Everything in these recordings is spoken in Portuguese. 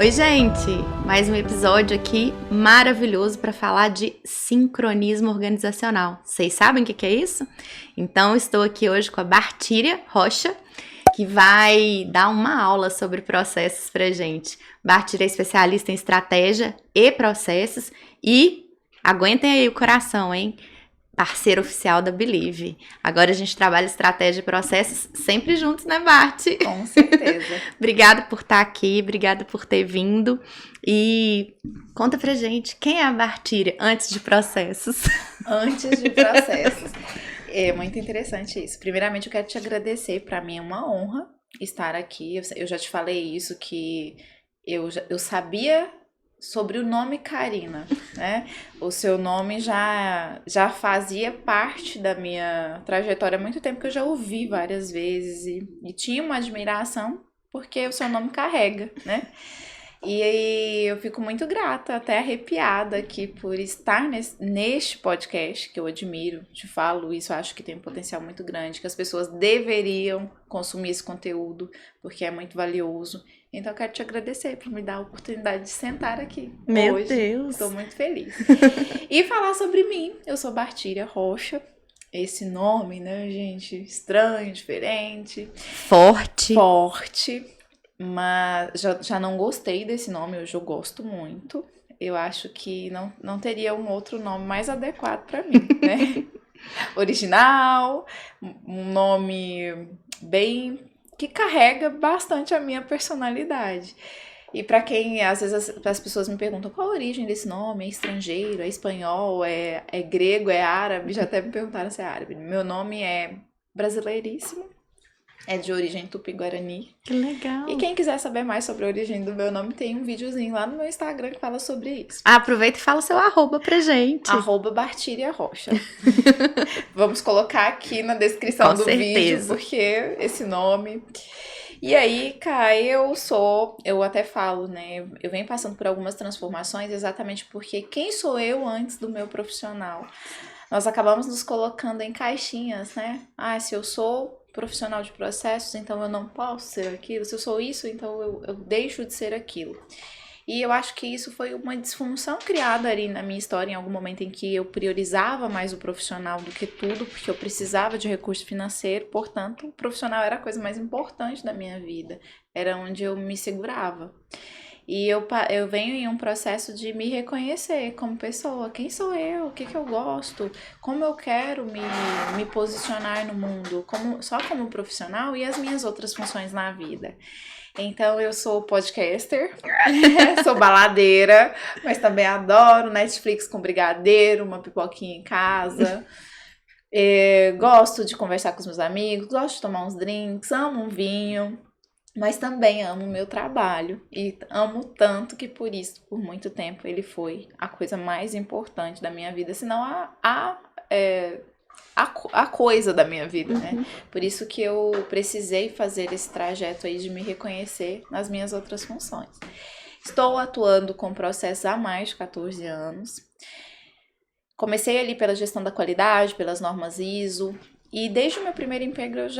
Oi, gente! Mais um episódio aqui maravilhoso para falar de sincronismo organizacional. Vocês sabem o que é isso? Então, estou aqui hoje com a Bartíria Rocha, que vai dar uma aula sobre processos pra gente. Bartíria é especialista em estratégia e processos e aguentem aí o coração, hein? Parceiro oficial da Believe. Agora a gente trabalha estratégia e processos sempre juntos, né, Bart? Com certeza. Obrigada por estar aqui, obrigada por ter vindo. E conta pra gente, quem é a Bartíria antes de processos? Antes de processos. É muito interessante isso. Primeiramente, eu quero te agradecer. Para mim é uma honra estar aqui. Eu já te falei isso, que eu sabia sobre o nome Karina, né? O seu nome já fazia parte da minha trajetória há muito tempo, que eu já ouvi várias vezes e tinha uma admiração porque o seu nome carrega, né? E aí eu fico muito grata, até arrepiada aqui por estar neste podcast, que eu admiro, te falo isso, acho que tem um potencial muito grande, que as pessoas deveriam consumir esse conteúdo, porque é muito valioso. Então eu quero te agradecer por me dar a oportunidade de sentar aqui Meu hoje. Deus! Estou muito feliz. E falar sobre mim, eu sou Bartíria Rocha. Esse nome, né, gente? Estranho, diferente. Forte. Mas já não gostei desse nome, hoje eu gosto muito. Eu acho que não teria um outro nome mais adequado para mim, né? Original, um nome bem que carrega bastante a minha personalidade. E para quem, às vezes as pessoas me perguntam qual a origem desse nome, é estrangeiro, é espanhol, é grego, é árabe, já até me perguntaram se é árabe. Meu nome é brasileiríssimo. É de origem tupi-guarani. Que legal! E quem quiser saber mais sobre a origem do meu nome, tem um videozinho lá no meu Instagram que fala sobre isso. Aproveita e fala o seu arroba pra gente. @Bartíria Rocha. Vamos colocar aqui na descrição Com do certeza. vídeo, porque esse nome... E aí, Kai, eu até falo, né? Eu venho passando por algumas transformações exatamente porque quem sou eu antes do meu profissional? Nós acabamos nos colocando em caixinhas, né? Ah, se eu sou profissional de processos, então eu não posso ser aquilo. Se eu sou isso, então eu deixo de ser aquilo. E eu acho que isso foi uma disfunção criada ali na minha história, em algum momento em que eu priorizava mais o profissional do que tudo, porque eu precisava de recurso financeiro, portanto, o profissional era a coisa mais importante da minha vida, era onde eu me segurava. E eu venho em um processo de me reconhecer como pessoa. Quem sou eu? O que eu gosto? Como eu quero me posicionar no mundo? Só como profissional e as minhas outras funções na vida. Então, eu sou podcaster, sou baladeira, mas também adoro Netflix com brigadeiro, uma pipoquinha em casa. Gosto de conversar com os meus amigos, gosto de tomar uns drinks, amo um vinho. Mas também amo o meu trabalho e amo tanto que por isso, por muito tempo, ele foi a coisa mais importante da minha vida, se não a coisa da minha vida, né? Por isso que eu precisei fazer esse trajeto aí de me reconhecer nas minhas outras funções. Estou atuando com processos há mais de 14 anos. Comecei ali pela gestão da qualidade, pelas normas ISO, e desde o meu primeiro emprego eu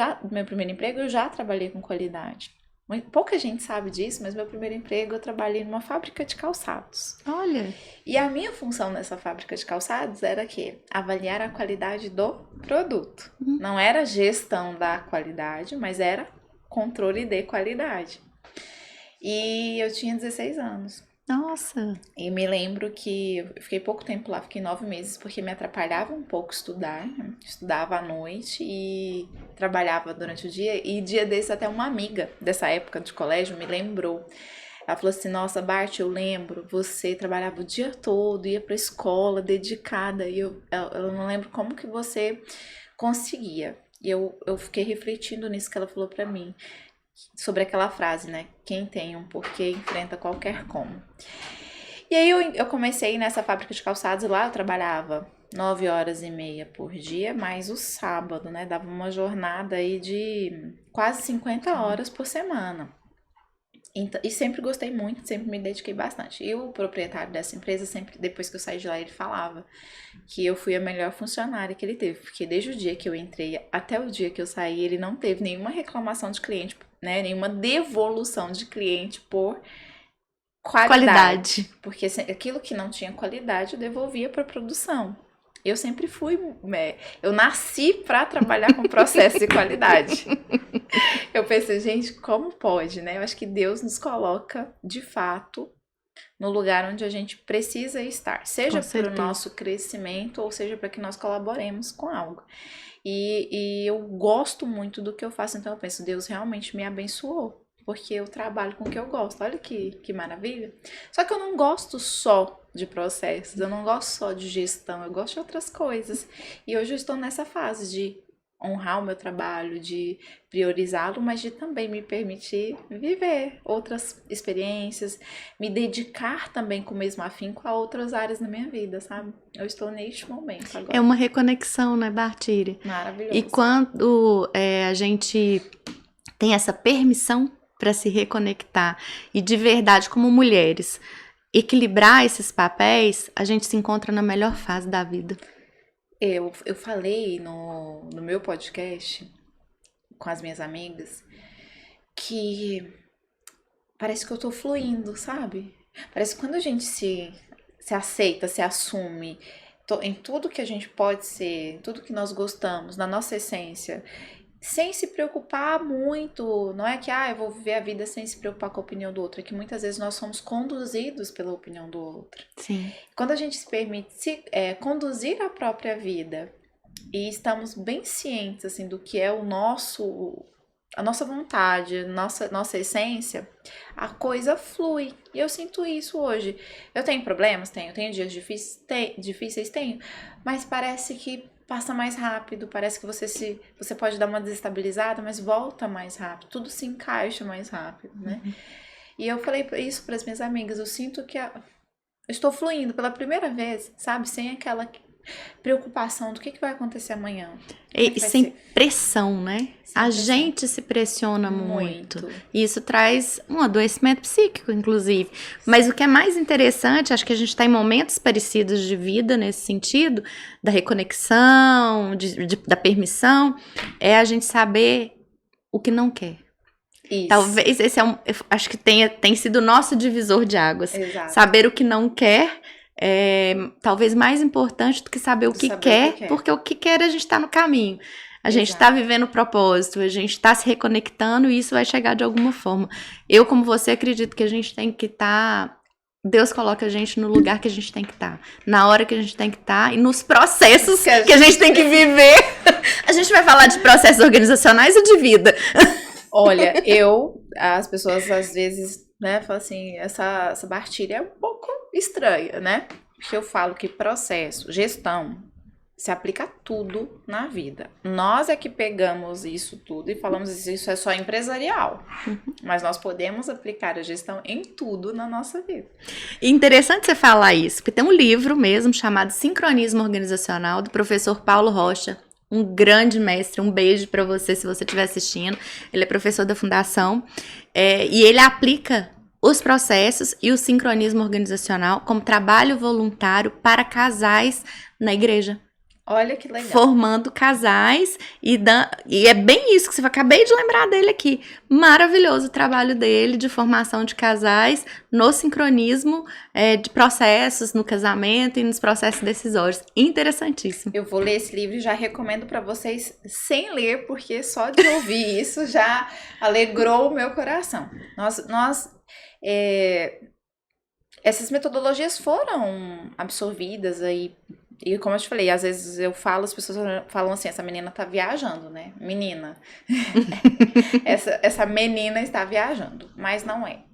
já trabalhei com qualidade. Pouca gente sabe disso, mas meu primeiro emprego eu trabalhei numa fábrica de calçados. Olha! E a minha função nessa fábrica de calçados era avaliar a qualidade do produto. Não era gestão da qualidade, mas era controle de qualidade. E eu tinha 16 anos. Nossa! E me lembro que eu fiquei pouco tempo lá, fiquei 9 meses, porque me atrapalhava um pouco estudar. Estudava à noite e trabalhava durante o dia. E dia desse até uma amiga dessa época de colégio me lembrou. Ela falou assim, nossa, Bart, eu lembro, você trabalhava o dia todo, ia pra escola, dedicada. E eu não lembro como que você conseguia. E eu fiquei refletindo nisso que ela falou pra mim. Sobre aquela frase, né? Quem tem um porquê enfrenta qualquer como. E aí eu comecei nessa fábrica de calçados e lá eu trabalhava 9 horas e meia por dia, mais o sábado, né? Dava uma jornada aí de quase 50 horas por semana. E sempre gostei muito, sempre me dediquei bastante. E o proprietário dessa empresa, sempre, depois que eu saí de lá, ele falava que eu fui a melhor funcionária que ele teve. Porque desde o dia que eu entrei até o dia que eu saí, ele não teve nenhuma reclamação de cliente, né? Nenhuma devolução de cliente por qualidade. Porque aquilo que não tinha qualidade eu devolvia para a produção. Eu sempre fui... Eu nasci para trabalhar com processo de qualidade. Eu pensei, gente, como pode, né? Eu acho que Deus nos coloca, de fato, no lugar onde a gente precisa estar. Seja para o nosso crescimento ou seja para que nós colaboremos com algo. E eu gosto muito do que eu faço, então eu penso, Deus realmente me abençoou. Porque eu trabalho com o que eu gosto. Olha que maravilha. Só que eu não gosto só de processos, eu não gosto só de gestão, eu gosto de outras coisas. E hoje eu estou nessa fase de honrar o meu trabalho, de priorizá-lo, mas de também me permitir viver outras experiências, me dedicar também com o mesmo afinco a outras áreas na minha vida, sabe? Eu estou neste momento agora. É uma reconexão, né, Bartire? Maravilhoso. E quando a gente tem essa permissão para se reconectar e de verdade, como mulheres, equilibrar esses papéis, a gente se encontra na melhor fase da vida. Eu falei no meu podcast com as minhas amigas que parece que eu tô fluindo, sabe? Parece que quando a gente se aceita, se assume em tudo que a gente pode ser, tudo que nós gostamos, na nossa essência, sem se preocupar muito, não é que eu vou viver a vida sem se preocupar com a opinião do outro, é que muitas vezes nós somos conduzidos pela opinião do outro. Sim. Quando a gente se permite conduzir a própria vida e estamos bem cientes assim, do que é a nossa vontade, nossa essência, a coisa flui. E eu sinto isso hoje. Eu tenho problemas? Tenho dias difíceis? Tenho. Mas parece que passa mais rápido, parece que você pode dar uma desestabilizada, mas volta mais rápido, tudo se encaixa mais rápido, né? Uhum. E eu falei isso para as minhas amigas, eu sinto que eu estou fluindo pela primeira vez, sabe? Sem aquela preocupação do que vai acontecer amanhã. E sem pressão, né? A gente se pressiona muito. E isso traz um adoecimento psíquico, inclusive. Mas o que é mais interessante, acho que a gente está em momentos parecidos de vida nesse sentido, da reconexão, da permissão, é a gente saber o que não quer. Isso. Talvez esse acho que tem sido o nosso divisor de águas. Exato. Saber o que não quer é talvez mais importante do que saber o que quer, porque o que quer a gente está no caminho. A gente está vivendo o propósito, a gente está se reconectando e isso vai chegar de alguma forma. Eu, como você, acredito que a gente tem que estar... Deus coloca a gente no lugar que a gente tem que estar, na hora que a gente tem que estar e nos processos que a gente tem que viver. A gente vai falar de processos organizacionais ou de vida? Olha, as pessoas às vezes, né, falam assim, essa Bartire é um pouco estranha, né? Porque eu falo que processo, gestão, se aplica a tudo na vida. Nós é que pegamos isso tudo e falamos isso é só empresarial. Mas nós podemos aplicar a gestão em tudo na nossa vida. E interessante você falar isso, porque tem um livro mesmo chamado Sincronismo Organizacional, do professor Paulo Rocha, um grande mestre. Um beijo para você se você estiver assistindo. Ele é professor da Fundação e ele aplica os processos e o sincronismo organizacional como trabalho voluntário para casais na igreja. Olha que legal. Formando casais e é bem isso que você acabei de lembrar dele aqui. Maravilhoso o trabalho dele de formação de casais no sincronismo de processos no casamento e nos processos decisórios. Interessantíssimo. Eu vou ler esse livro e já recomendo para vocês sem ler, porque só de ouvir isso já alegrou o meu coração. Essas metodologias foram absorvidas aí. E como eu te falei, às vezes eu falo, as pessoas falam assim, essa menina tá viajando, né? Menina. essa menina está viajando, mas não é.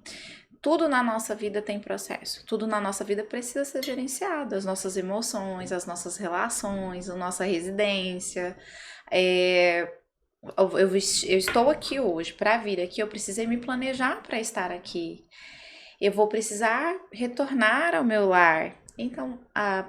Tudo na nossa vida tem processo. Tudo na nossa vida precisa ser gerenciado. As nossas emoções, as nossas relações, a nossa residência. Eu estou aqui hoje, para vir aqui, eu precisei me planejar para estar aqui. Eu vou precisar retornar ao meu lar. Então,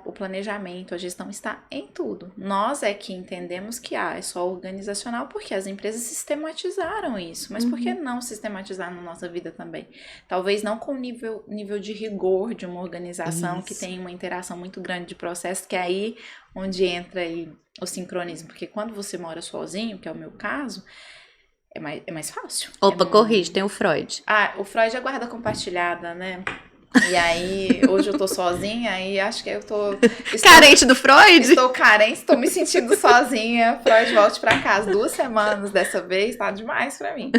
o planejamento, a gestão está em tudo. Nós é que entendemos que é só organizacional porque as empresas sistematizaram isso. Mas por que não sistematizar na nossa vida também? Talvez não com o nível de rigor de uma organização que tem uma interação muito grande de processos, que é aí onde entra aí o sincronismo. Porque quando você mora sozinho, que é o meu caso, é mais fácil. Opa, corrige, tem o Freud. O Freud é guarda compartilhada, né? E aí, hoje eu tô sozinha e acho que eu tô... Carente do Freud? Estou carente, estou me sentindo sozinha. Freud, volte pra casa. 2 semanas dessa vez, tá demais pra mim.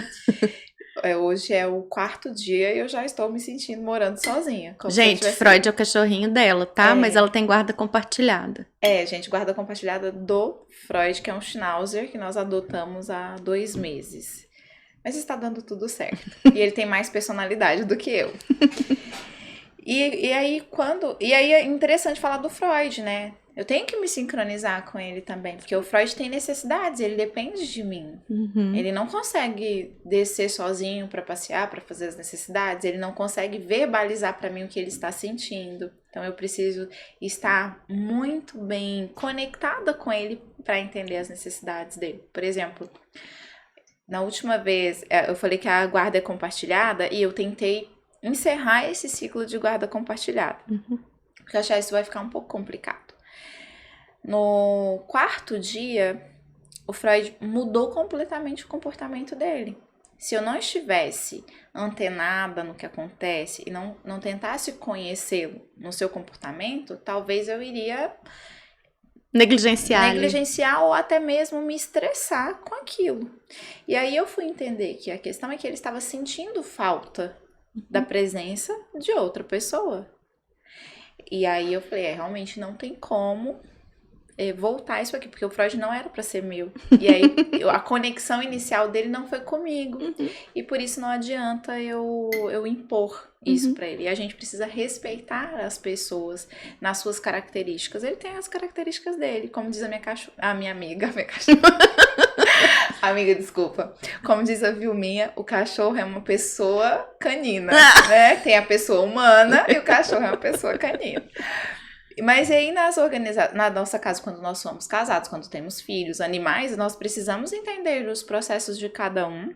Hoje é o 4º dia e eu já estou me sentindo morando sozinha. Gente, Freud é o cachorrinho dela, tá? Mas ela tem guarda compartilhada. Gente, guarda compartilhada do Freud, que é um Schnauzer que nós adotamos há 2 meses. Mas está dando tudo certo. E ele tem mais personalidade do que eu. E aí é interessante falar do Freud, né? Eu tenho que me sincronizar com ele também, porque o Freud tem necessidades, ele depende de mim. Uhum. Ele não consegue descer sozinho para passear, para fazer as necessidades, ele não consegue verbalizar para mim o que ele está sentindo. Então eu preciso estar muito bem conectada com ele para entender as necessidades dele. Por exemplo, na última vez eu falei que a guarda é compartilhada e eu tentei encerrar esse ciclo de guarda compartilhada. Uhum. Porque eu achava que isso vai ficar um pouco complicado. No 4º dia, o Freud mudou completamente o comportamento dele. Se eu não estivesse antenada no que acontece e não tentasse conhecê-lo no seu comportamento, talvez eu iria negligenciar ou até mesmo me estressar com aquilo. E aí eu fui entender que a questão é que ele estava sentindo falta da presença de outra pessoa. E aí eu falei, realmente não tem como voltar isso aqui, porque o Freud não era para ser meu. E aí a conexão inicial dele não foi comigo. Uhum. E por isso não adianta eu impor isso para ele. E a gente precisa respeitar as pessoas nas suas características. Ele tem as características dele, como diz a minha amiga. Amiga, desculpa. Como diz a Vilminha, o cachorro é uma pessoa canina, né? Tem a pessoa humana e o cachorro é uma pessoa canina. Mas aí na nossa casa, quando nós somos casados, quando temos filhos, animais, nós precisamos entender os processos de cada um,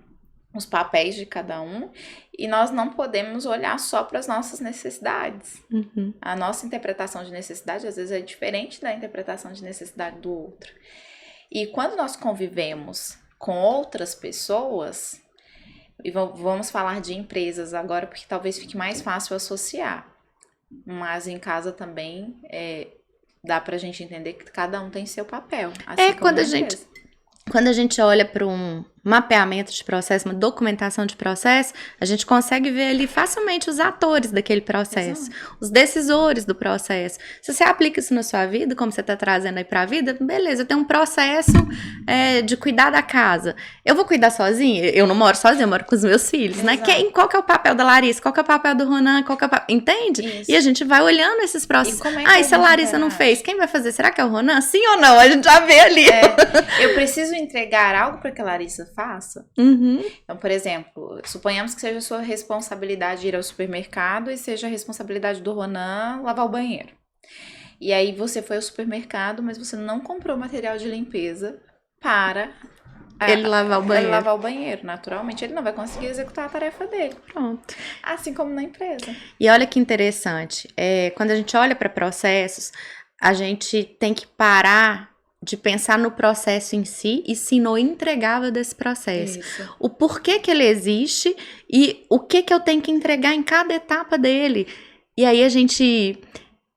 os papéis de cada um, e nós não podemos olhar só para as nossas necessidades. Uhum. A nossa interpretação de necessidade, às vezes, é diferente da interpretação de necessidade do outro. E quando nós convivemos com outras pessoas, e vamos falar de empresas agora, porque talvez fique mais fácil associar. Mas em casa também dá pra gente entender que cada um tem seu papel. Assim quando a gente olha para um mapeamento de processo, uma documentação de processo, a gente consegue ver ali facilmente os atores daquele processo, os decisores do processo. Se você aplica isso na sua vida, como você está trazendo aí para a vida, beleza, eu tenho um processo de cuidar da casa. Eu vou cuidar sozinha? Eu não moro sozinha, eu moro com os meus filhos, né? Qual que é o papel da Larissa? Qual que é o papel do Ronan? Qual que é o papel... Entende? Isso. E a gente vai olhando esses processos. E se a Larissa não fez, quem vai fazer? Será que é o Ronan? Sim ou não? A gente já vê ali. Eu preciso entregar algo para que a Larissa faça. Uhum. Então, por exemplo, suponhamos que seja sua responsabilidade ir ao supermercado e seja a responsabilidade do Ronan lavar o banheiro. E aí você foi ao supermercado, mas você não comprou material de limpeza para ele lavar o banheiro. Naturalmente, ele não vai conseguir executar a tarefa dele. Pronto. Assim como na empresa. E olha que interessante, quando a gente olha para processos, a gente tem que parar de pensar no processo em si e sim no entregável desse processo. Isso. O porquê que ele existe e o que eu tenho que entregar em cada etapa dele. E aí a gente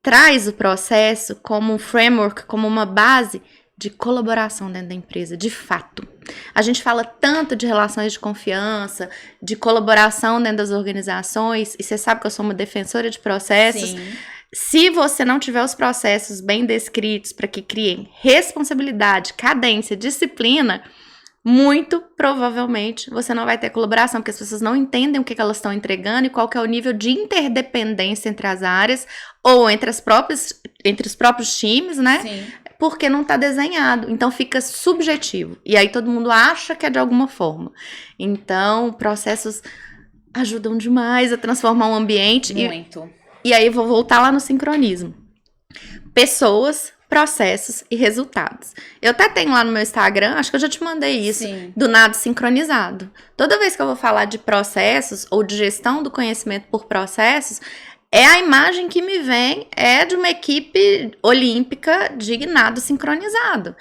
traz o processo como um framework, como uma base de colaboração dentro da empresa, de fato. A gente fala tanto de relações de confiança, de colaboração dentro das organizações, e você sabe que eu sou uma defensora de processos. Sim. Se você não tiver os processos bem descritos para que criem responsabilidade, cadência, disciplina, muito provavelmente você não vai ter colaboração, porque as pessoas não entendem o que elas estão entregando e qual que é o nível de interdependência entre as áreas ou entre os próprios times, né? Sim. Porque não está desenhado, então fica subjetivo. E aí todo mundo acha que é de alguma forma. Então, processos ajudam demais a transformar um ambiente. Muito. E aí eu vou voltar lá no sincronismo. Pessoas, processos e resultados. Eu até tenho lá no meu Instagram, acho que eu já te mandei isso, Sim. do nado sincronizado. Toda vez que eu vou falar de processos ou de gestão do conhecimento por processos, a imagem que me vem é de uma equipe olímpica de nado sincronizado.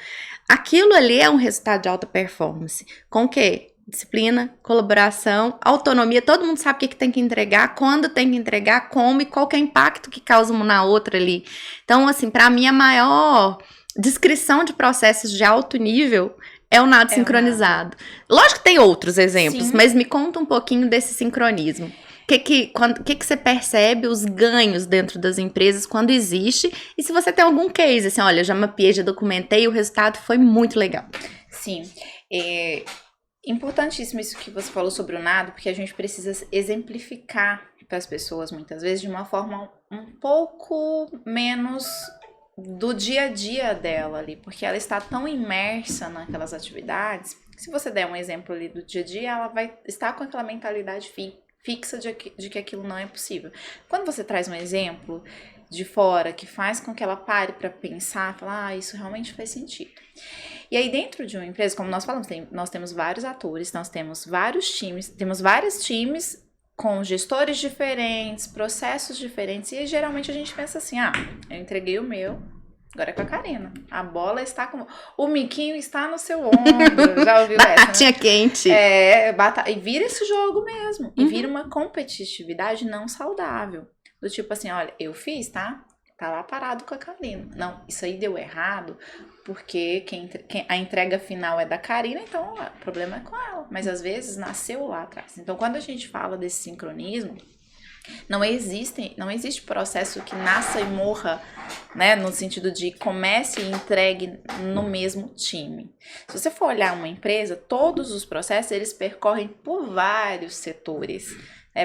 Aquilo ali é um resultado de alta performance. Com o quê? disciplina, colaboração, autonomia, todo mundo sabe o que tem que entregar, quando tem que entregar, como e qual que é o impacto que causa uma na outra ali. Então, assim, para mim a maior descrição de processos de alto nível é o nado sincronizado. Lógico que tem outros exemplos, mas me conta um pouquinho desse sincronismo. O que você percebe os ganhos dentro das empresas quando existe? E se você tem algum case, assim, olha, já mapeei, já documentei, o resultado foi muito legal. Sim, importantíssimo isso que você falou sobre o nado, porque a gente precisa exemplificar para as pessoas, muitas vezes, de uma forma um pouco menos do dia a dia dela ali, porque ela está tão imersa naquelas atividades, que se você der um exemplo ali do dia a dia, ela vai estar com aquela mentalidade fixa de que aquilo não é possível. Quando você traz um exemplo de fora que faz com que ela pare para pensar, falar, isso realmente faz sentido. E aí dentro de uma empresa, como nós falamos, nós temos vários atores, nós temos vários times, temos vários times com gestores diferentes, processos diferentes, e geralmente a gente pensa assim, eu entreguei o meu, agora é com a Karina. A bola está com... O miquinho está no seu ombro. Já ouviu essa, né? Batatinha quente. E vira esse jogo mesmo. E vira uma competitividade não saudável. Do tipo assim, olha, eu fiz, tá? Tá lá parado com a Karina. Não, isso aí deu errado, porque a entrega final é da Karina, então o problema é com ela. Mas às vezes nasceu lá atrás. Então quando a gente fala desse sincronismo, não existe processo que nasça e morra, né, no sentido de comece e entregue no mesmo time. Se você for olhar uma empresa, todos os processos, eles percorrem por vários setores,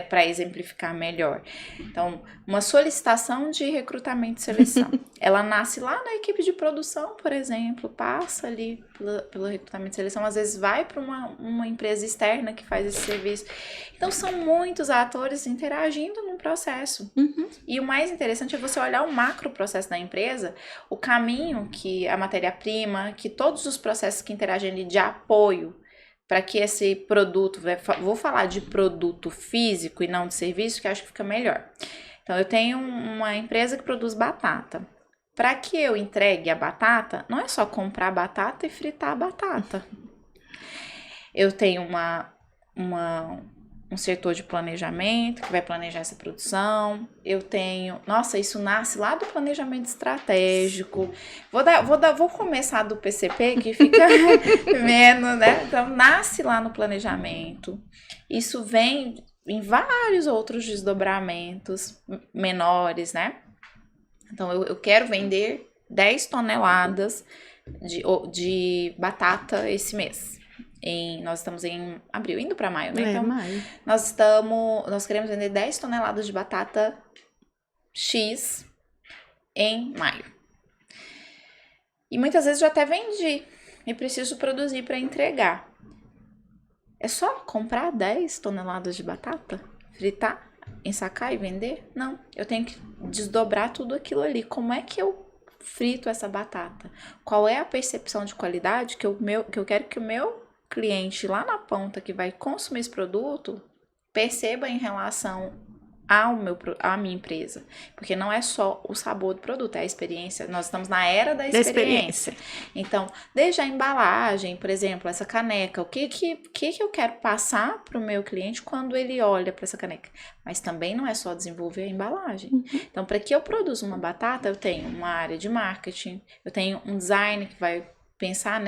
para exemplificar melhor. Então, uma solicitação de recrutamento e seleção, ela nasce lá na equipe de produção, por exemplo, passa ali pelo recrutamento e seleção, às vezes vai para uma empresa externa que faz esse serviço. Então, são muitos atores interagindo num processo. E o mais interessante é você olhar o macro processo da empresa, o caminho que a matéria-prima, que todos os processos que interagem ali de apoio, para que esse produto, vou falar de produto físico e não de serviço, que acho que fica melhor. Então, eu tenho uma empresa que produz batata. Para que eu entregue a batata, não é só comprar a batata e fritar a batata. Eu tenho um setor de planejamento que vai planejar essa produção. Eu tenho... Nossa, isso nasce lá do planejamento estratégico. Vou começar do PCP, que fica menos, né? Então, nasce lá no planejamento. Isso vem em vários outros desdobramentos menores, né? Então, eu quero vender 10 toneladas de batata esse mês. Nós estamos em abril, indo para maio, né? Então, maio. Nós queremos vender 10 toneladas de batata X em maio. E muitas vezes eu até vendi e preciso produzir para entregar. É só comprar 10 toneladas de batata, fritar, ensacar e vender? Não, eu tenho que desdobrar tudo aquilo ali. Como é que eu frito essa batata? Qual é a percepção de qualidade que eu quero que o meu cliente lá na ponta que vai consumir esse produto perceba em relação à minha empresa, porque não é só o sabor do produto, é a experiência. Nós estamos na era da experiência. Então, desde a embalagem, por exemplo, essa caneca, o que eu quero passar para o meu cliente quando ele olha para essa caneca? Mas também não é só desenvolver a embalagem. Então, para que eu produza uma batata, eu tenho uma área de marketing, eu tenho um design que vai pensar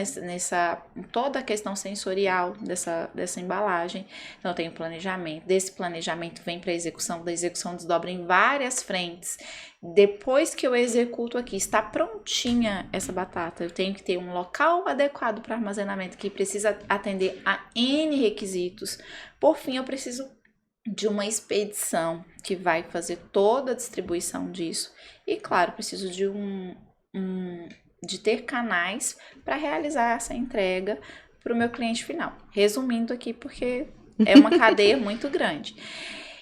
toda a questão sensorial dessa embalagem. Então, eu tenho planejamento. Desse planejamento vem para a execução. Da execução desdobra em várias frentes. Depois que eu executo aqui, está prontinha essa batata. Eu tenho que ter um local adequado para armazenamento, que precisa atender a N requisitos. Por fim, eu preciso de uma expedição que vai fazer toda a distribuição disso. E, claro, preciso de ter canais para realizar essa entrega para o meu cliente final. Resumindo aqui, porque é uma cadeia muito grande.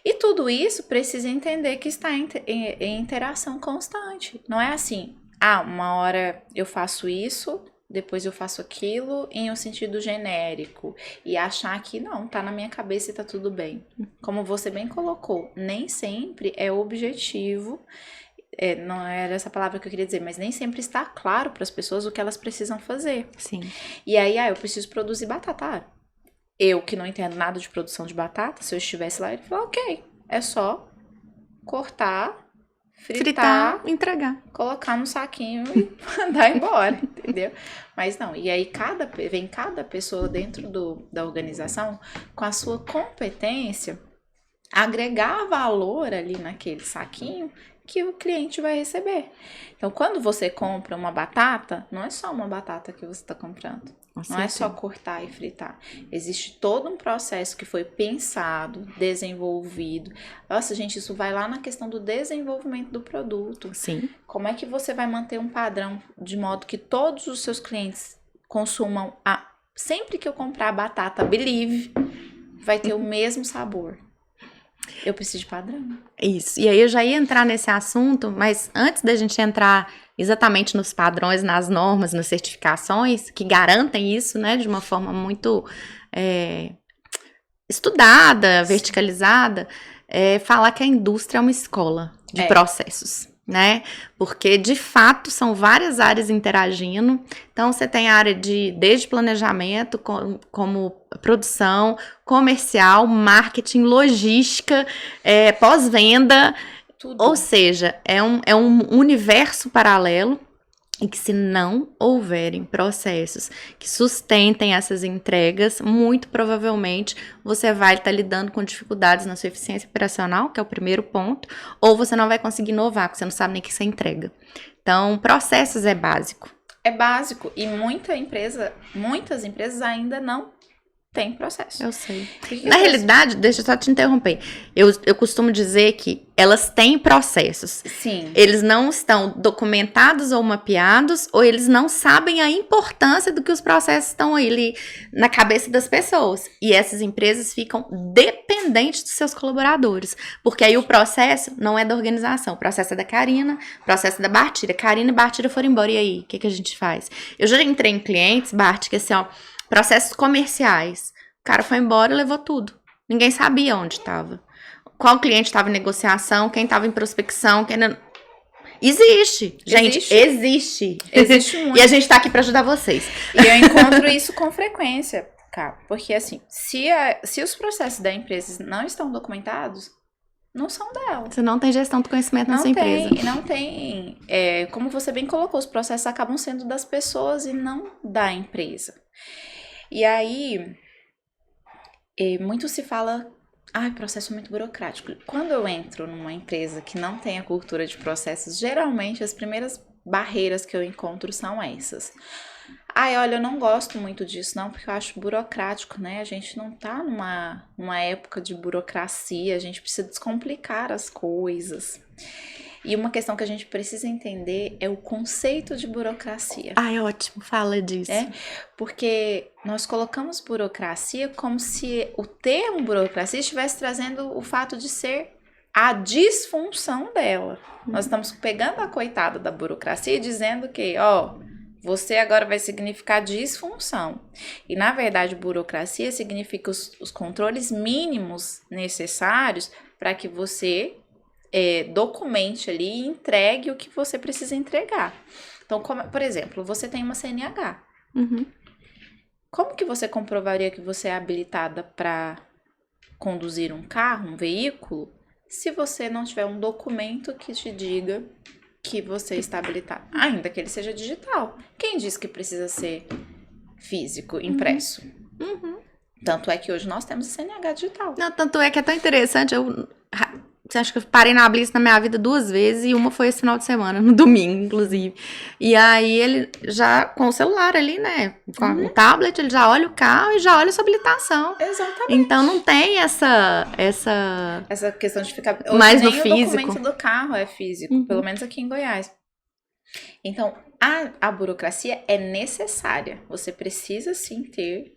E tudo isso precisa entender que está em interação constante. Não é assim, uma hora eu faço isso, depois eu faço aquilo em um sentido genérico. E achar que não, tá na minha cabeça e tá tudo bem. Como você bem colocou, nem sempre é objetivo. Não era essa palavra que eu queria dizer, mas nem sempre está claro para as pessoas o que elas precisam fazer. Sim. E aí, eu preciso produzir batata. eu que não entendo nada de produção de batata, se eu estivesse lá, ele falou, ok, é só cortar, fritar, entregar. colocar no saquinho e mandar embora, entendeu? Mas não, e aí vem cada pessoa dentro da organização com a sua competência agregar valor ali naquele saquinho que o cliente vai receber. Então, quando você compra uma batata, não é só uma batata que você está comprando. Não é só cortar e fritar. Existe todo um processo que foi pensado, desenvolvido. Nossa, gente, isso vai lá na questão do desenvolvimento do produto. Sim. Como é que você vai manter um padrão de modo que todos os seus clientes consumam sempre que eu comprar batata Believe, vai ter o mesmo sabor. Eu preciso de padrão. Isso. E aí eu já ia entrar nesse assunto, mas antes da gente entrar exatamente nos padrões, nas normas, nas certificações, que garantem isso, né, de uma forma muito estudada, verticalizada, falar que a indústria é uma escola de processos, né? Porque, de fato, são várias áreas interagindo. Então, você tem a área desde planejamento, como produção, comercial, marketing, logística, pós-venda. Tudo. Ou seja, é um universo paralelo e que, se não houverem processos que sustentem essas entregas, muito provavelmente você vai estar lidando com dificuldades na sua eficiência operacional, que é o primeiro ponto, ou você não vai conseguir inovar, porque você não sabe nem o que você entrega. Então, processos é básico. É básico. E muitas empresas ainda não têm processo. Eu sei. Na realidade, deixa eu só te interromper. Eu costumo dizer que elas têm processos. Sim. Eles não estão documentados ou mapeados, ou eles não sabem a importância do que os processos estão ali na cabeça das pessoas. E essas empresas ficam dependentes dos seus colaboradores. Porque aí o processo não é da organização. O processo é da Karina, o processo é da Bartira. Karina e Bartira foram embora. E aí, o que a gente faz? Eu já entrei em clientes, Bart, que assim, ó, processos comerciais. O cara foi embora e levou tudo. Ninguém sabia onde estava. Qual cliente estava em negociação, quem estava em prospecção, quem não... Existe, gente, existe. Existe muito. E a gente tá aqui para ajudar vocês. E eu encontro isso com frequência, cara. Porque assim, se os processos da empresa não estão documentados, não são dela. Você não tem gestão do conhecimento na sua empresa. Não tem. Como você bem colocou, os processos acabam sendo das pessoas e não da empresa. E aí, muito se fala, processo muito burocrático. Quando eu entro numa empresa que não tem a cultura de processos, geralmente as primeiras barreiras que eu encontro são essas. Olha, eu não gosto muito disso não, porque eu acho burocrático, né? A gente não tá numa época de burocracia, a gente precisa descomplicar as coisas. E uma questão que a gente precisa entender é o conceito de burocracia. É ótimo, fala disso. Porque nós colocamos burocracia como se o termo burocracia estivesse trazendo o fato de ser a disfunção dela. Nós estamos pegando a coitada da burocracia e dizendo que, você agora vai significar disfunção. E, na verdade, burocracia significa os controles mínimos necessários para que você documente ali e entregue o que você precisa entregar. Então, por exemplo, você tem uma CNH. Uhum. Como que você comprovaria que você é habilitada para conduzir um carro, um veículo, se você não tiver um documento que te diga que você está habilitado? Ainda que ele seja digital. Quem diz que precisa ser físico, impresso? Uhum. Tanto é que hoje nós temos a CNH digital. Não, tanto é que é tão interessante. Acho que eu parei na Blitz na minha vida 2 vezes e uma foi esse final de semana, no domingo, inclusive. E aí ele já, com o celular ali, né? Com o tablet, ele já olha o carro e já olha a sua habilitação. Exatamente. Então não tem essa questão de ficar... mais no nem físico. O documento do carro é físico, pelo menos aqui em Goiás. Então, a burocracia é necessária. Você precisa sim ter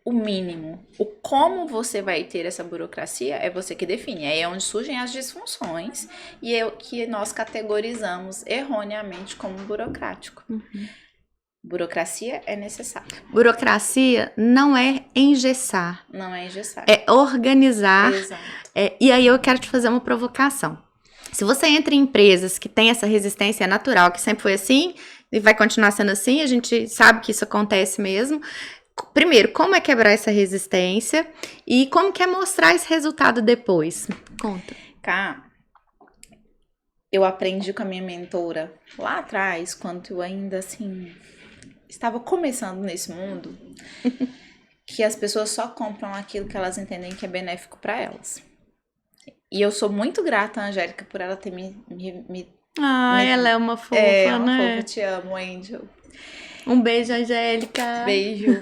o mínimo. O como você vai ter essa burocracia é você que define. Aí é onde surgem as disfunções e é o que nós categorizamos erroneamente como burocrático. Burocracia é necessária. Burocracia não é engessar. Não é engessar. É organizar. Exato. E aí eu quero te fazer uma provocação. Se você entra em empresas que têm essa resistência natural, que sempre foi assim, e vai continuar sendo assim, a gente sabe que isso acontece mesmo. primeiro, como é quebrar essa resistência e como que é mostrar esse resultado depois? Conta. Cá, eu aprendi com a minha mentora lá atrás, quando eu ainda, assim, estava começando nesse mundo, que as pessoas só compram aquilo que elas entendem que é benéfico para elas. E eu sou muito grata à Angélica por ela ter me Ela é uma fofa, uma né? fofa, te amo, Angel. Um beijo, Angélica. Beijo.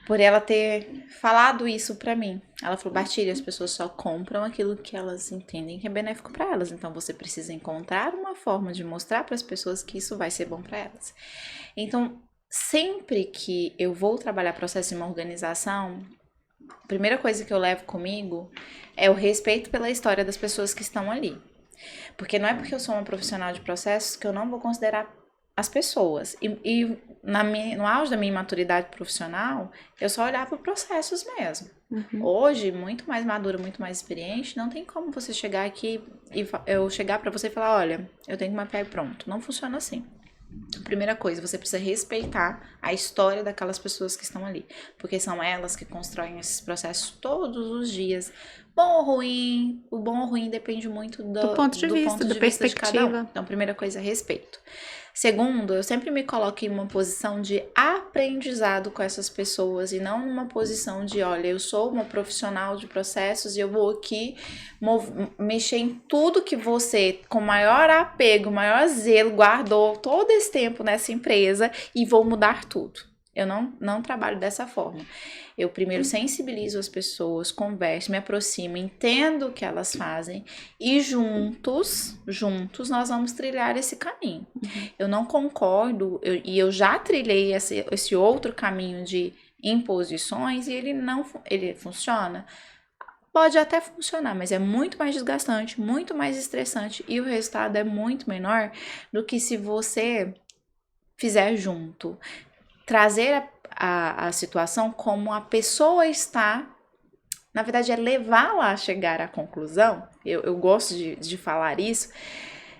Por ela ter falado isso pra mim. Ela falou, Bartilha, as pessoas só compram aquilo que elas entendem que é benéfico pra elas. Então, você precisa encontrar uma forma de mostrar para as pessoas que isso vai ser bom pra elas. Então, sempre que eu vou trabalhar processo em uma organização, a primeira coisa que eu levo comigo é o respeito pela história das pessoas que estão ali. Porque não é porque eu sou uma profissional de processos que eu não vou considerar as pessoas. E no auge da minha maturidade profissional, eu só olhava processos mesmo. Hoje, muito mais madura, muito mais experiente, não tem como você chegar aqui e eu chegar pra você e falar, olha, eu tenho que mapear e pronto. Não funciona assim. Primeira coisa, você precisa respeitar a história daquelas pessoas que estão ali, porque são elas que constroem esses processos todos os dias. Bom ou ruim, o bom ou ruim depende muito do ponto de vista de cada um. Então, primeira coisa é respeito. Segundo, eu sempre me coloco em uma posição de aprendizado com essas pessoas e não numa posição de, olha, eu sou uma profissional de processos e eu vou aqui mexer em tudo que você, com maior apego, maior zelo, guardou todo esse tempo nessa empresa e vou mudar tudo. Eu não trabalho dessa forma. Eu primeiro sensibilizo as pessoas, converso, me aproximo, entendo o que elas fazem e juntos nós vamos trilhar esse caminho. Eu não concordo, eu já trilhei esse outro caminho de imposições e ele funciona. Pode até funcionar, mas é muito mais desgastante, muito mais estressante e o resultado é muito menor do que se você fizer junto. Trazer a situação como a pessoa está, na verdade é levá-la a chegar à conclusão, eu gosto de falar isso,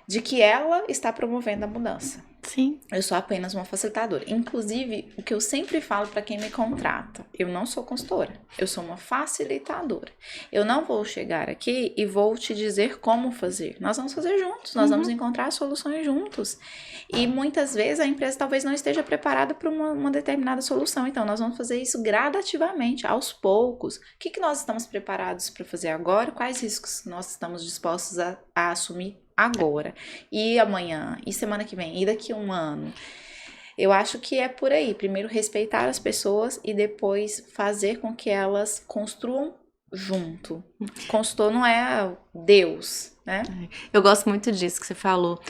de que ela está promovendo a mudança. Sim. Eu sou apenas uma facilitadora. Inclusive, o que eu sempre falo para quem me contrata, eu não sou consultora, eu sou uma facilitadora. Eu não vou chegar aqui e vou te dizer como fazer. Nós vamos fazer juntos, nós vamos encontrar soluções juntos. E muitas vezes a empresa talvez não esteja preparada para uma determinada solução. Então, nós vamos fazer isso gradativamente, aos poucos. O que nós estamos preparados para fazer agora? Quais riscos nós estamos dispostos a assumir agora, e amanhã, e semana que vem, e daqui a um ano. Eu acho que é por aí. Primeiro respeitar as pessoas e depois fazer com que elas construam junto. Consultor não é Deus, né? Eu gosto muito disso que você falou.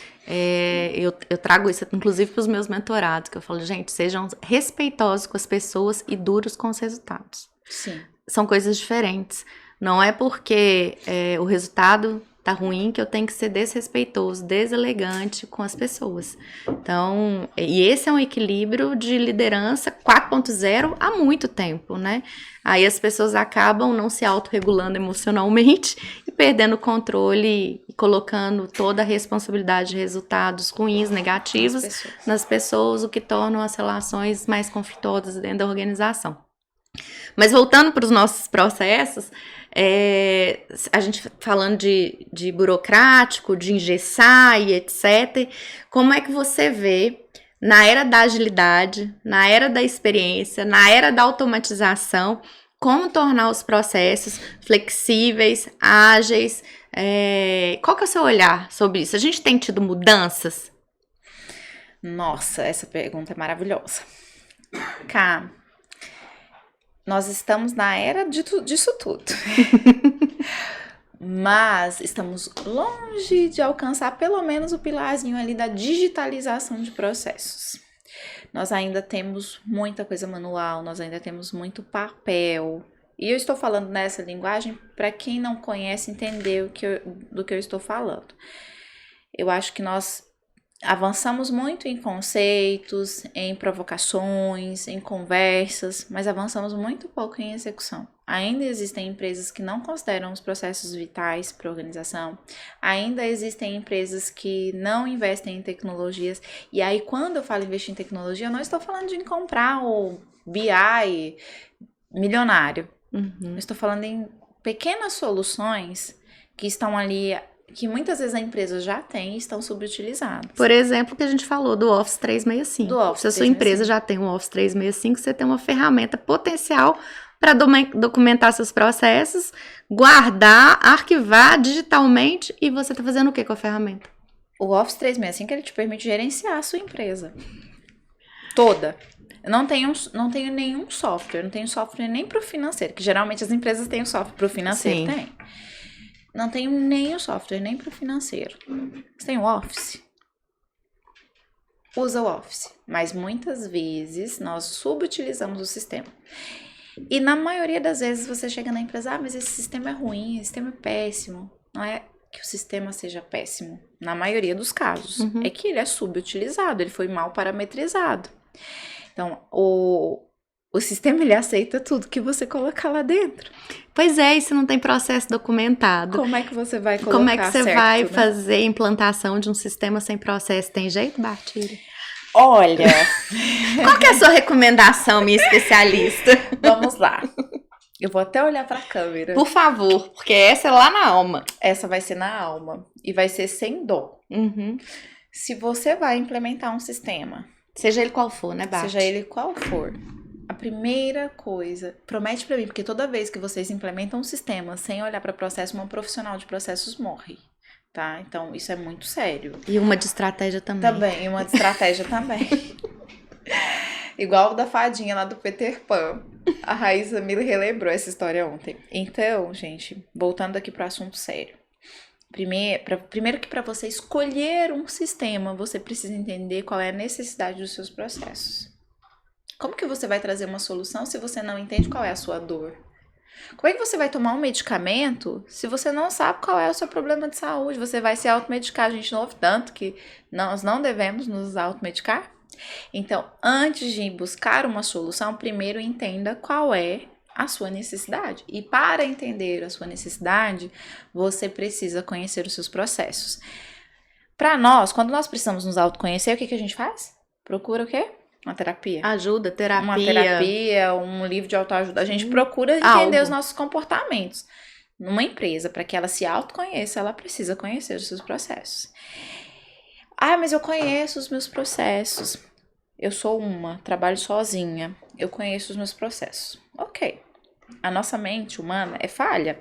Eu trago isso, inclusive, para os meus mentorados, que eu falo, gente, sejam respeitosos com as pessoas e duros com os resultados. Sim. São coisas diferentes. Não é porque o resultado tá ruim que eu tenho que ser desrespeitoso, deselegante com as pessoas. Então, e esse é um equilíbrio de liderança 4.0 há muito tempo, né? Aí as pessoas acabam não se autorregulando emocionalmente e perdendo o controle e colocando toda a responsabilidade de resultados ruins, negativos nas pessoas, o que torna as relações mais conflituosas dentro da organização. Mas voltando para os nossos processos, a gente falando de burocrático, de engessar e etc., como é que você vê na era da agilidade, na era da experiência, na era da automatização, como tornar os processos flexíveis, ágeis? Qual que é o seu olhar sobre isso? A gente tem tido mudanças? Nossa, essa pergunta é maravilhosa. Cá, nós estamos na era disso tudo. Mas estamos longe de alcançar pelo menos o pilarzinho ali da digitalização de processos. Nós ainda temos muita coisa manual, nós ainda temos muito papel. E eu estou falando nessa linguagem para quem não conhece entender do que eu estou falando. Eu acho que nós avançamos muito em conceitos, em provocações, em conversas, mas avançamos muito pouco em execução. Ainda existem empresas que não consideram os processos vitais para a organização. Ainda existem empresas que não investem em tecnologias. E aí, quando eu falo investir em tecnologia, eu não estou falando de comprar o BI milionário. Eu estou falando em pequenas soluções que estão ali, que muitas vezes a empresa já tem e estão subutilizadas. Por exemplo, o que a gente falou do Office 365. Do Office Se a sua empresa já tem um Office 365, você tem uma ferramenta potencial para documentar seus processos, guardar, arquivar digitalmente, e você está fazendo o que com a ferramenta? O Office 365, ele te permite gerenciar a sua empresa toda. Eu não tenho nenhum software, não tenho software nem para o financeiro, que geralmente as empresas têm o software para o financeiro. Sim. Tem. Não tenho nem o software, nem para o financeiro. Você tem o Office? Usa o Office. Mas muitas vezes nós subutilizamos o sistema. E na maioria das vezes você chega na empresa, mas esse sistema é ruim, esse sistema é péssimo. Não é que o sistema seja péssimo. Na maioria dos casos. É que ele é subutilizado, ele foi mal parametrizado. Então, o sistema, ele aceita tudo que você colocar lá dentro. Pois é, e se não tem processo documentado? Como é que você vai colocar? Como é que você certo, vai né? fazer a implantação de um sistema sem processo? Tem jeito, Bartira? Olha... Qual que é a sua recomendação, minha especialista? Vamos lá. Eu vou até olhar pra câmera. Por favor, porque essa é lá na alma. Essa vai ser na alma. E vai ser sem dó. Se você vai implementar um sistema... Seja ele qual for, né, Bart? Seja ele qual for. A primeira coisa, promete pra mim, porque toda vez que vocês implementam um sistema sem olhar para processo, uma profissional de processos morre, tá? Então, isso é muito sério. E uma de estratégia também. Também, e uma de estratégia também. Igual o da fadinha lá do Peter Pan. A Raíssa me relembrou essa história ontem. Então, gente, voltando aqui pro assunto sério. Primeiro que para você escolher um sistema, você precisa entender qual é a necessidade dos seus processos. Como que você vai trazer uma solução se você não entende qual é a sua dor? Como é que você vai tomar um medicamento se você não sabe qual é o seu problema de saúde? Você vai se automedicar. A gente não ouve tanto que nós não devemos nos automedicar. Então, antes de buscar uma solução, primeiro entenda qual é a sua necessidade. E para entender a sua necessidade, você precisa conhecer os seus processos. Para nós, quando nós precisamos nos autoconhecer, o que a gente faz? Procura o quê? Uma terapia. Ajuda, terapia. Uma terapia, um livro de autoajuda. A gente procura entender os nossos comportamentos. Numa empresa, para que ela se autoconheça, ela precisa conhecer os seus processos. Ah, mas eu conheço os meus processos. Eu sou trabalho sozinha. Eu conheço os meus processos. Ok. A nossa mente humana é falha.